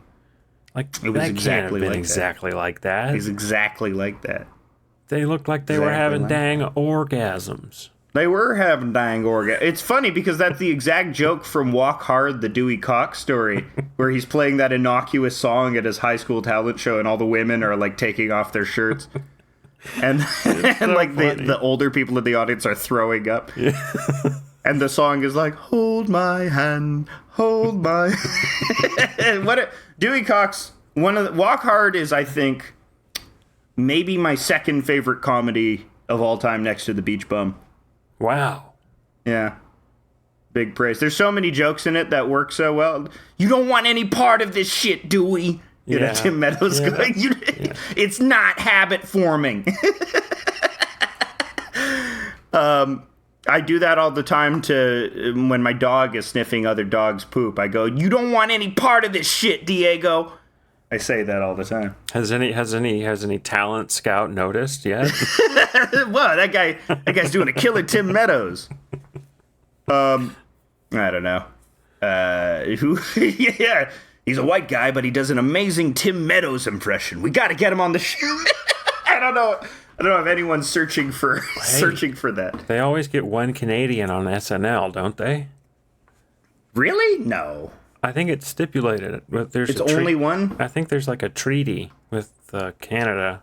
Like, it was exactly like exactly like that. He's exactly like that. They looked like they were having dang orgasms. They were having dang orgasms. It's funny because that's the exact joke from Walk Hard, the Dewey Cox story, where he's playing that innocuous song at his high school talent show, and all the women are like taking off their shirts, and like the older people in the audience are throwing up. Yeah. And the song is like, "Hold my hand, hold my." Dewey Cox. Walk Hard is, I think, maybe my second favorite comedy of all time, next to The Beach Bum. Wow. Yeah. Big praise. There's so many jokes in it that work so well. You don't want any part of this shit, Dewey. Tim Meadows going, it's not habit forming. I do that all the time when my dog is sniffing other dogs' poop. I go, you don't want any part of this shit, Diego. I say that all the time. Has any talent scout noticed yet? Well, that guy's doing a killer Tim Meadows. I don't know. Yeah, he's a white guy, but he does an amazing Tim Meadows impression. We got to get him on the show. I don't know if anyone's searching for that. They always get one Canadian on SNL, don't they? Really? No. I think it's stipulated. It's only one? I think there's like a treaty with Canada.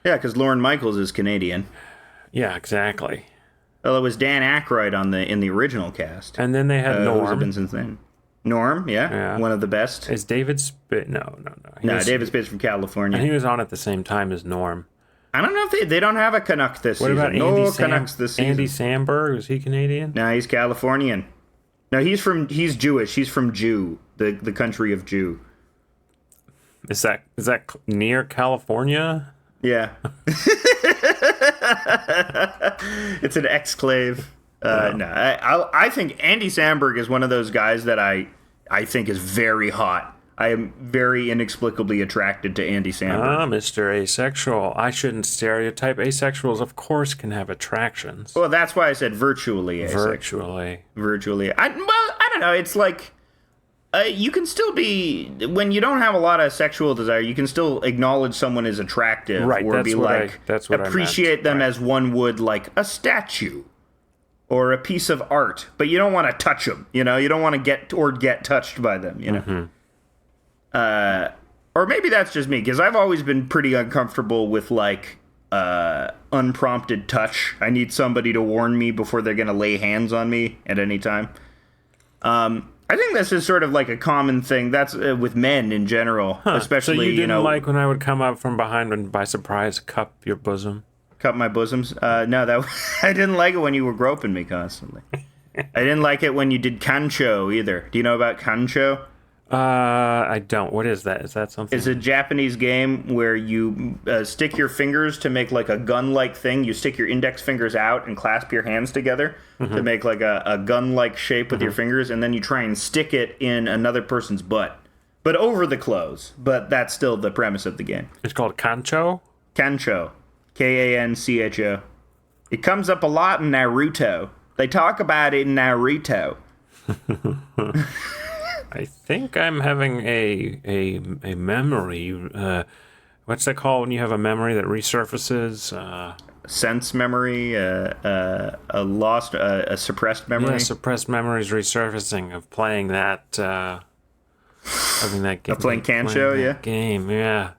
Yeah, because Lorne Michaels is Canadian. Yeah, exactly. Well, it was Dan Aykroyd in the original cast. And then they had Norm. Who's been since then. Norm, yeah, one of the best. Is David Spade? No. David Spade's from California. And he was on at the same time as Norm. I don't know if they don't have a Canuck this season. What about Canucks this season. Andy Samberg? Was he Canadian? No, he's Californian. No, he's Jewish. He's from Jew, the country of Jew. Is that near California? Yeah. It's an exclave. No, I think Andy Samberg is one of those guys that I think is very hot. I am very inexplicably attracted to Andy Samberg. Ah, Mr. Asexual. I shouldn't stereotype. Asexuals, of course, can have attractions. Well, that's why I said virtually asexual. Virtually. I don't know. It's like you can still be, when you don't have a lot of sexual desire, you can still acknowledge someone as attractive, right, or be like, appreciate them as one would like a statue or a piece of art, but you don't want to touch them. You know, you don't want to get touched by them. You know. Mm-hmm. Or maybe that's just me, because I've always been pretty uncomfortable with, like, unprompted touch. I need somebody to warn me before they're going to lay hands on me at any time. I think this is sort of like a common thing. That's with men in general, especially, so you didn't like when I would come up from behind and by surprise cup your bosom? Cup my bosoms? No, I didn't like it when you were groping me constantly. I didn't like it when you did kancho either. Do you know about kancho? I don't. What is that? Is that something? It's a Japanese game where you stick your fingers to make like a gun-like thing. You stick your index fingers out and clasp your hands together to make like a gun-like shape with your fingers, and then you try and stick it in another person's butt, but over the clothes. But that's still the premise of the game. It's called kancho? Kancho. Kancho. It comes up a lot in Naruto. They talk about it in Naruto. I think I'm having a memory. What's that called when you have a memory that resurfaces? Sense memory, a lost, a suppressed memory. Yeah, suppressed memories resurfacing of playing that. Having that game. Playing Kancho, yeah. Game, yeah.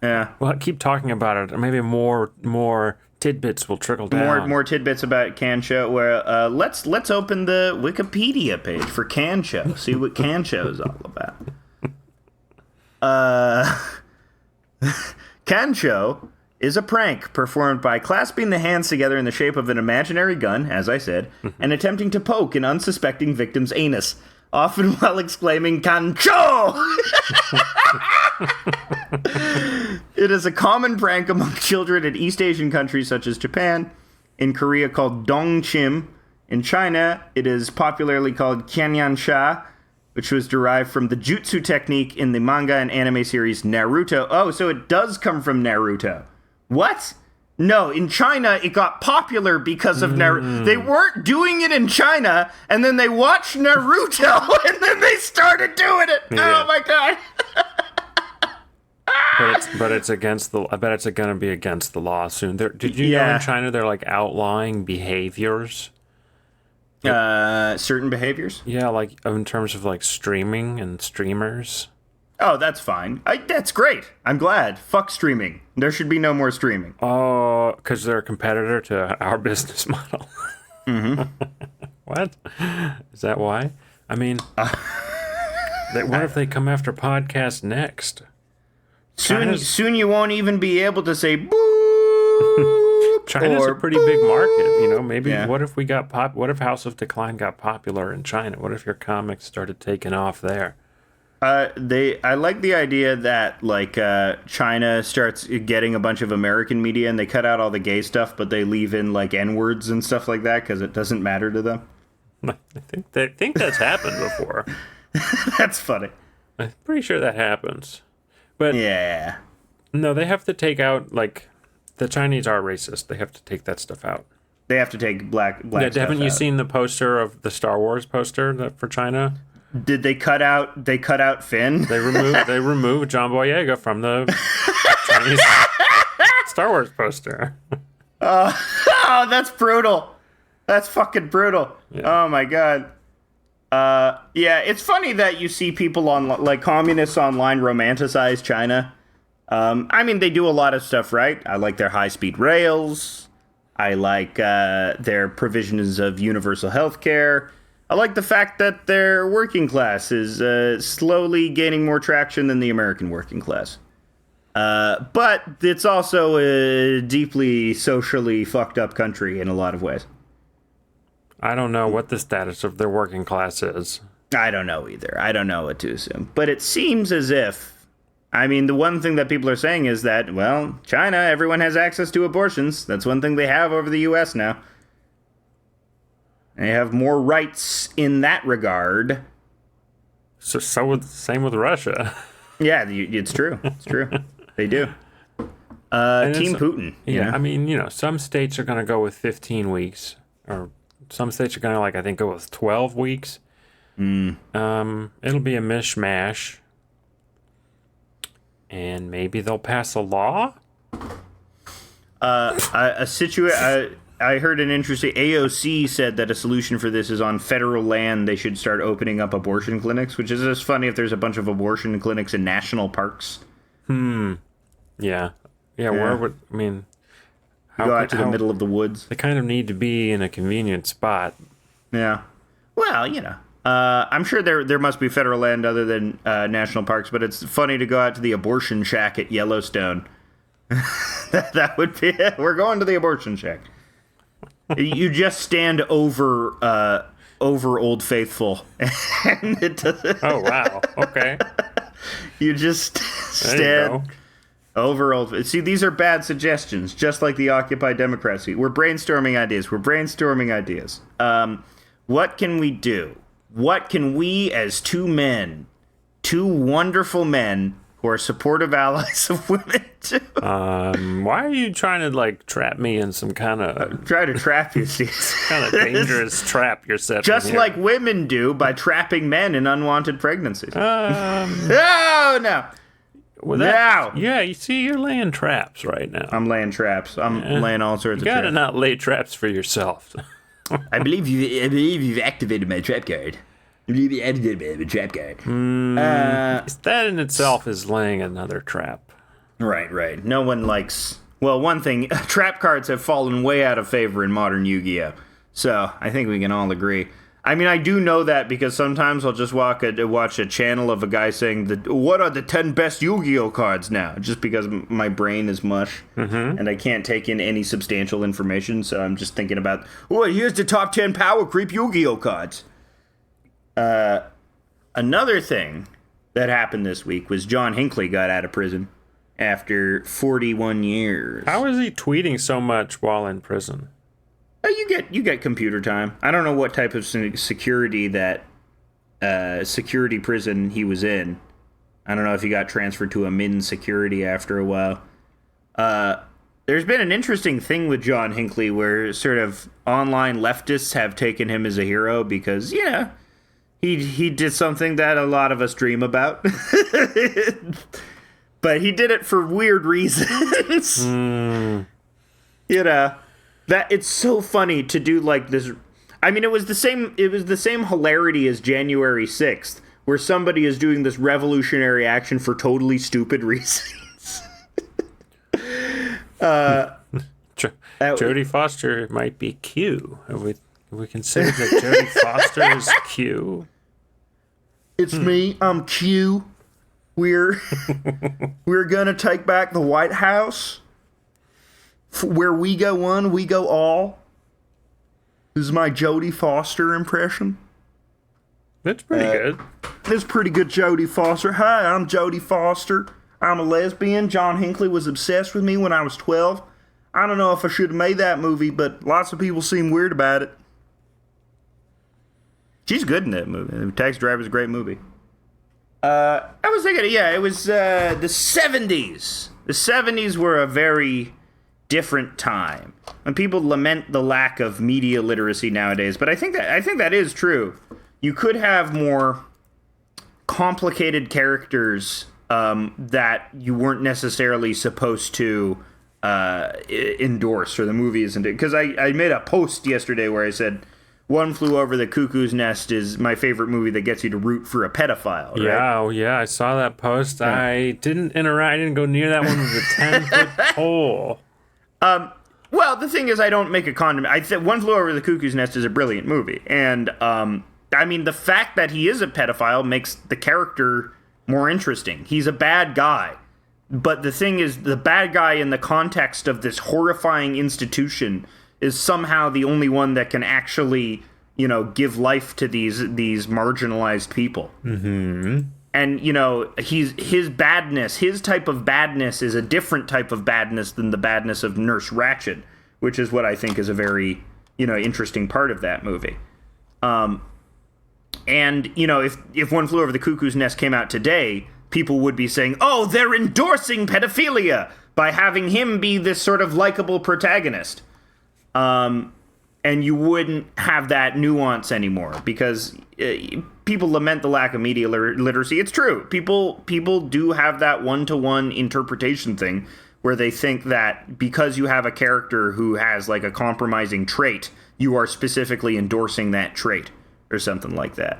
Yeah. Well, keep talking about it. Maybe more tidbits will trickle down. More tidbits about Kancho. Where let's open the Wikipedia page for Kancho. See what Kancho is all about. Kancho is a prank performed by clasping the hands together in the shape of an imaginary gun, as I said, and attempting to poke an unsuspecting victim's anus, often while exclaiming "Kancho!" It is a common prank among children in East Asian countries such as Japan, in Korea called dongchim. In China, it is popularly called kyanyansha, which was derived from the jutsu technique in the manga and anime series Naruto. Oh, so it does come from Naruto. What? No, in China, it got popular because of Naruto. They weren't doing it in China, and then they watched Naruto, and then they started doing it. Yeah. Oh, my God. But it's against the. I bet it's going to be against the law soon. Did you know in China they're like outlawing behaviors? Certain behaviors? Yeah, like in terms of like streaming and streamers. Oh, that's fine. That's great. I'm glad. Fuck streaming. There should be no more streaming. Oh, because they're a competitor to our business model. Mm-hmm. What? Is that why? I mean, what if they come after podcasts next? Soon you won't even be able to say boo. China's a pretty big market, you know. Maybe what if what if House of Decline got popular in China? What if your comics started taking off there? I like the idea that like China starts getting a bunch of American media and they cut out all the gay stuff, but they leave in like N-words and stuff like that because it doesn't matter to them. I think that's happened before. That's funny. I'm pretty sure that happens. But yeah, no, they have to take out, like, the Chinese are racist. They have to take that stuff out. They have to take black stuff haven't you out. seen the poster of the Star Wars poster for China? Did they cut out Finn? They removed John Boyega from the Chinese Star Wars poster. Oh, that's brutal. That's fucking brutal. Yeah. Oh my God. Yeah, it's funny that you see people like communists online romanticize China. I mean, they do a lot of stuff right. I like their high-speed rails. I like their provisions of universal health care. I like the fact that their working class is slowly gaining more traction than the American working class. But it's also a deeply socially fucked up country in a lot of ways. I don't know what the status of their working class is. I don't know either. I don't know what to assume. But it seems as if, I mean, the one thing that people are saying is that, well, China, everyone has access to abortions. That's one thing they have over the U.S. now. They have more rights in that regard. Same with Russia. Yeah, it's true. It's true. They do. Team Putin. Yeah, I mean, some states are going to go with 15 weeks, or some states are going to, I think, go with 12 weeks. It'll be a mishmash, and maybe they'll pass a law. I heard an interesting AOC said that a solution for this is on federal land. They should start opening up abortion clinics, which is just funny if there's a bunch of abortion clinics in national parks. Yeah. Where would how go out to the middle of the woods? They kind of need to be in a convenient spot. Yeah. Well, I'm sure there must be federal land other than national parks, but it's funny to go out to the abortion shack at Yellowstone. that would be it. We're going to the abortion shack. You just stand over Old Faithful, and it doesn't. Oh wow! Okay. You just stand over Old. See, these are bad suggestions, just like the Occupy Democracy. We're brainstorming ideas. What can we do? What can we, as two wonderful men who are supportive allies of women, do? Why are you trying to trap me in some kind of try to trap you, Steve? kind of dangerous trap you're setting just here. like women do by trapping men in unwanted pregnancies. Oh no. Well, now. Yeah, you see, you're laying traps right now. I'm laying traps. I'm laying all sorts of traps. You gotta not lay traps for yourself. I believe you've activated my trap card. That in itself is laying another trap. Right. No one likes... Well, one thing, trap cards have fallen way out of favor in modern Yu-Gi-Oh! So, I think we can all agree. I mean, I do know that because sometimes I'll just watch a channel of a guy saying, what are the 10 best Yu-Gi-Oh! Cards now? Just because my brain is mush, and I can't take in any substantial information, so I'm just thinking about, here's the top 10 power creep Yu-Gi-Oh! Cards. Another thing that happened this week was John Hinckley got out of prison after 41 years. How is he tweeting so much while in prison? You get computer time. I don't know what type of security prison he was in. I don't know if he got transferred to a min security after a while. There's been an interesting thing with John Hinckley where sort of online leftists have taken him as a hero because, he did something that a lot of us dream about. But he did it for weird reasons. That it's so funny to do this. I mean, it was the same hilarity as January 6th, where somebody is doing this revolutionary action for totally stupid reasons. Jodie Foster might be Q. We consider that Jodie Foster is Q. It's me. I'm Q. We're gonna take back the White House. Where we go one, we go all. This is my Jodie Foster impression. That's pretty good. It's pretty good, Jodie Foster. Hi, I'm Jodie Foster. I'm a lesbian. John Hinckley was obsessed with me when I was 12. I don't know if I should have made that movie, but lots of people seem weird about it. She's good in that movie. Taxi Driver is a great movie. I was thinking, it was the 70s. The 70s were a very different time. And people lament the lack of media literacy nowadays, but I think that is true. You could have more complicated characters that you weren't necessarily supposed to endorse, or the movies, because I made a post yesterday where I said One Flew Over the Cuckoo's Nest is my favorite movie that gets you to root for a pedophile, right? Yeah, I saw that post. I didn't interact. I didn't go near that one with a 10-foot pole. Well, the thing is, I don't make a condiment. I said One Flew Over the Cuckoo's Nest is a brilliant movie, and I mean, the fact that he is a pedophile makes the character more interesting. He's a bad guy. But the thing is, the bad guy in the context of this horrifying institution is somehow the only one that can actually, give life to these marginalized people. Mm-hmm. And, his badness, his type of badness is a different type of badness than the badness of Nurse Ratched, which is what I think is a very, interesting part of that movie. And, if One Flew Over the Cuckoo's Nest came out today, people would be saying, oh, they're endorsing pedophilia by having him be this sort of likable protagonist. And you wouldn't have that nuance anymore because people lament the lack of media literacy. It's true. People do have that one-to-one interpretation thing where they think that because you have a character who has like a compromising trait, you are specifically endorsing that trait or something like that.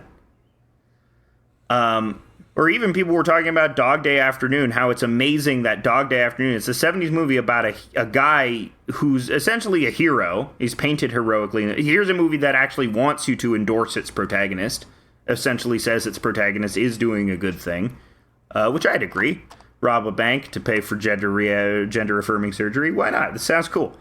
Or even people were talking about Dog Day Afternoon, how it's amazing that Dog Day Afternoon, it's a 70s movie about a guy who's essentially a hero. He's painted heroically. Here's a movie that actually wants you to endorse its protagonist, essentially says its protagonist is doing a good thing, which I'd agree. Rob a bank to pay for gender-affirming surgery. Why not? This sounds cool.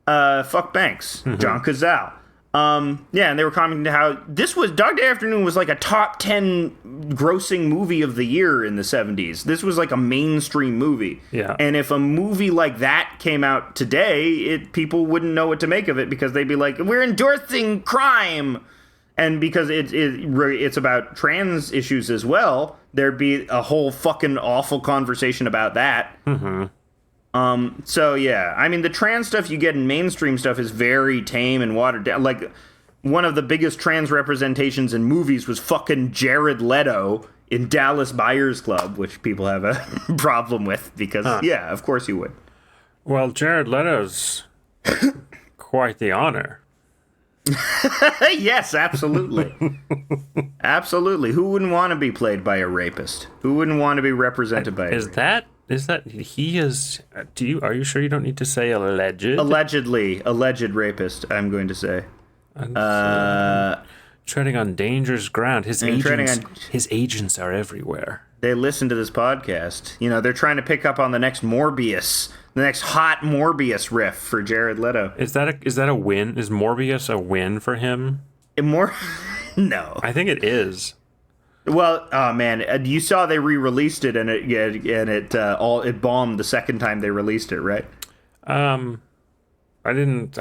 Fuck banks. John Cazale. Yeah, and they were commenting how Dog Day Afternoon was like a top 10 grossing movie of the year in the 70s. This was like a mainstream movie. Yeah. And if a movie like that came out today, people wouldn't know what to make of it because they'd be like, we're endorsing crime. And because it's about trans issues as well, there'd be a whole fucking awful conversation about that. So yeah, I mean, the trans stuff you get in mainstream stuff is very tame and watered down. Like, one of the biggest trans representations in movies was fucking Jared Leto in Dallas Buyers Club, which people have a problem with because, yeah, of course you would. Well, Jared Leto's quite the honor. Yes, absolutely. Absolutely. Who wouldn't want to be played by a rapist? Who wouldn't want to be represented by a rapist? Is that he is? Are you sure you don't need to say alleged? Alleged rapist. I'm going to say. Treading on dangerous ground. His agents are everywhere. They listen to this podcast. You know, they're trying to pick up on the next Morbius, the next hot Morbius riff for Jared Leto. Is that a win? Is Morbius a win for him? No. I think it is. Well, oh man, you saw they re-released it and it bombed the second time they released it, right? I didn't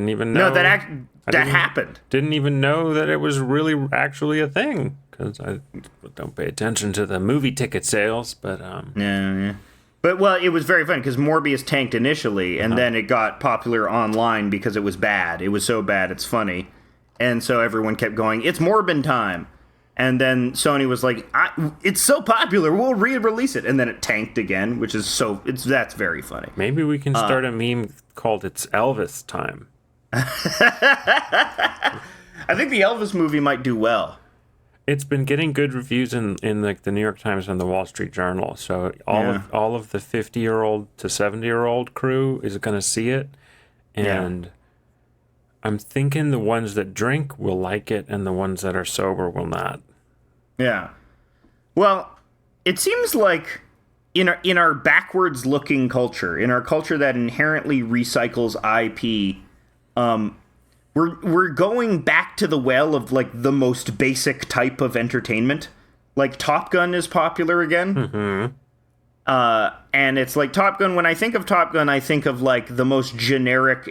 even know. No, that happened. Didn't even know that it was really actually a thing because I don't pay attention to the movie ticket sales, but yeah. But well, it was very fun because Morbius tanked initially, and then it got popular online because it was bad. It was so bad, it's funny, and so everyone kept going, "It's Morbin time." And then Sony was like, it's so popular, we'll re-release it. And then it tanked again, which is that's very funny. Maybe we can start a meme called It's Elvis Time. I think the Elvis movie might do well. It's been getting good reviews in like the New York Times and the Wall Street Journal. So all of the 50-year-old to 70-year-old crew is going to see it. And I'm thinking the ones that drink will like it and the ones that are sober will not. Yeah. Well, it seems like in our backwards looking culture, in our culture that inherently recycles IP, we're going back to the well of like the most basic type of entertainment. Like Top Gun is popular again. And it's like Top Gun, when I think of Top Gun, I think of like the most generic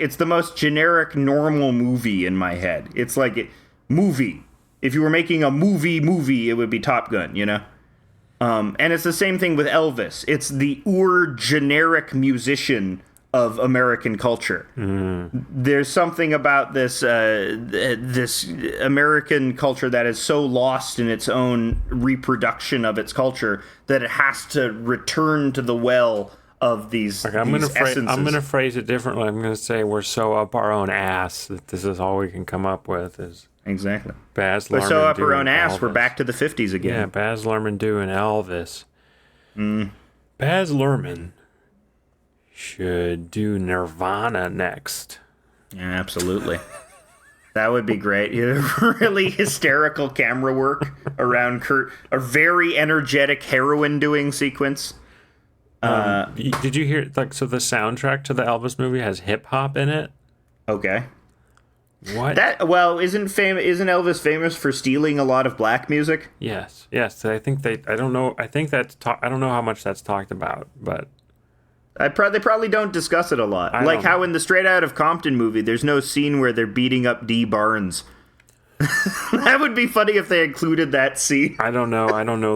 normal movie in my head. It's like movie. If you were making a movie, it would be Top Gun, you know? And it's the same thing with Elvis. It's the generic musician of American culture. There's something about this American culture that is so lost in its own reproduction of its culture that it has to return to the well of these essences. I'm going to phrase it differently. I'm going to say we're so up our own ass that this is all we can come up with is exactly. Baz Luhrmann. We're so up our own ass. Elvis. We're back to the 50s again. Yeah, Baz Luhrmann doing Elvis. Baz Luhrmann should do Nirvana next. Yeah, absolutely. That would be great. Really hysterical camera work around Kurt. A very energetic heroin doing sequence. Did you hear? So the soundtrack to the Elvis movie has hip hop in it. Okay. What? Isn't Elvis famous for stealing a lot of black music? Yes. I think I don't know. I don't know how much that's talked about, but. They probably don't discuss it a lot. Like how in the Straight Outta Compton movie, there's no scene where they're beating up Dee Barnes. That would be funny if they included that scene. I don't know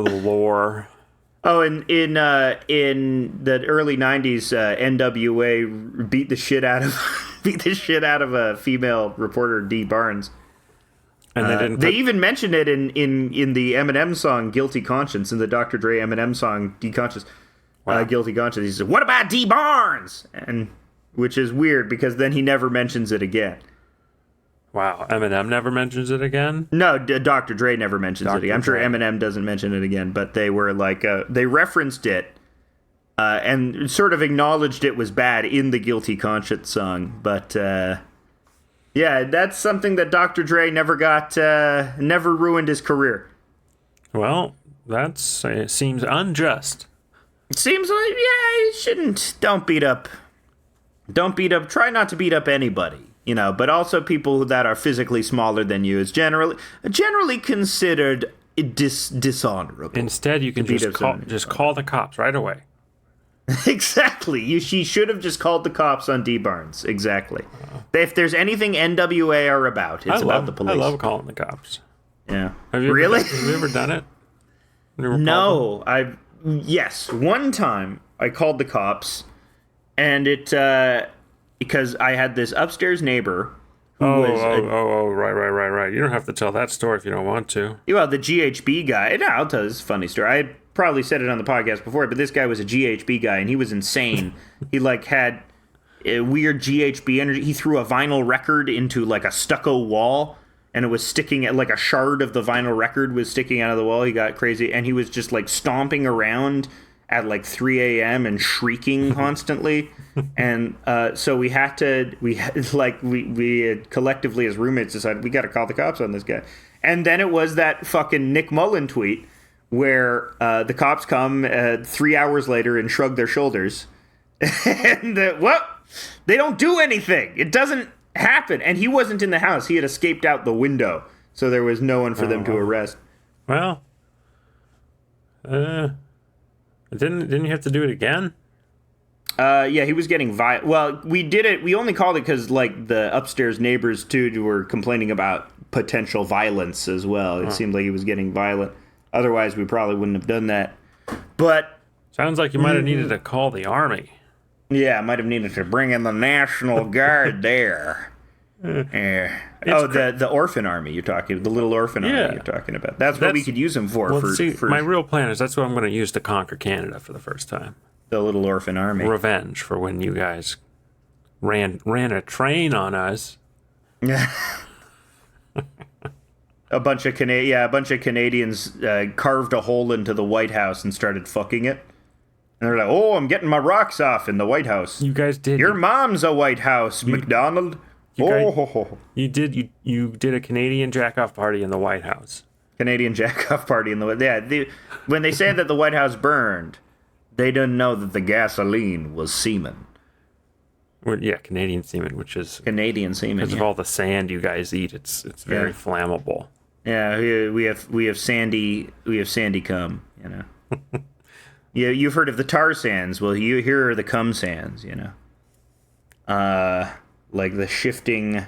the lore. Oh, and in the early '90s, NWA beat the shit out of a female reporter, Dee Barnes. And they didn't. They even mentioned it in the Eminem song "Guilty Conscience," in the Dr. Dre Eminem song "Guilty Conscience." He says, "What about Dee Barnes?" And which is weird because then he never mentions it again. Wow, Eminem never mentions it again? No, Dr. Dre never mentions it again. I'm sure Eminem doesn't mention it again, but they were like, they referenced it and sort of acknowledged it was bad in the Guilty Conscience song. But yeah, that's something that Dr. Dre never ruined his career. Well, it seems unjust. It seems like, yeah, you shouldn't. Don't beat up. Try not to beat up anybody. But also people that are physically smaller than you is generally considered dishonorable. Instead, you can just call the cops right away. Exactly. She should have just called the cops on Dee Barnes. Exactly. If there's anything NWA are about, it's about the police. I love calling the cops. Yeah. Have you ever done it? No. Yes. One time I called the cops, and it... because I had this upstairs neighbor who was... Right. You don't have to tell that story if you don't want to. Well, the GHB guy... No, I'll tell this funny story. I had probably said it on the podcast before, but this guy was a GHB guy, and he was insane. He, had a weird GHB energy. He threw a vinyl record into, a stucco wall, and it was sticking... a shard of the vinyl record was sticking out of the wall. He got crazy, and he was just, stomping around at 3 a.m. and shrieking constantly. And so we had collectively as roommates decided we got to call the cops on this guy. And then it was that fucking Nick Mullen tweet where the cops come 3 hours later and shrug their shoulders. And they don't do anything. It doesn't happen. And he wasn't in the house. He had escaped out the window. So there was no one for them to arrest. Well, didn't you have to do it again? Yeah, he was getting violent. Well, we did it. We only called it because, the upstairs neighbors, too, were complaining about potential violence as well. It seemed like he was getting violent. Otherwise, we probably wouldn't have done that. But... Sounds like you might have needed to call the Army. Yeah, I might have needed to bring in the National Guard there. Yeah. The orphan army you're talking... The little orphan army you're talking about. That's what we could use him for. My real plan is that's what I'm going to use to conquer Canada for the first time. The little orphan army. Revenge for when you guys ran a train on us. Yeah. a bunch of Canadians carved a hole into the White House and started fucking it. And they're like, "Oh, I'm getting my rocks off in the White House." You guys did. Your mom's a White House, McDonald. You did a Canadian jack-off party in the White House. Canadian jack-off party in the White House. Yeah, when they say that the White House burned, they didn't know that the gasoline was semen. Well, yeah, Canadian semen, which is Canadian semen because of all the sand you guys eat. It's very flammable. Yeah, we have sandy cum. Yeah, you've heard of the tar sands. Well, here are the cum sands. Like the shifting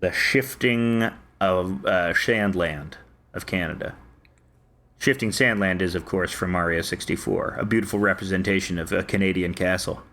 of sandland of Canada. Shifting Sandland is, of course, from Mario 64, a beautiful representation of a Canadian castle.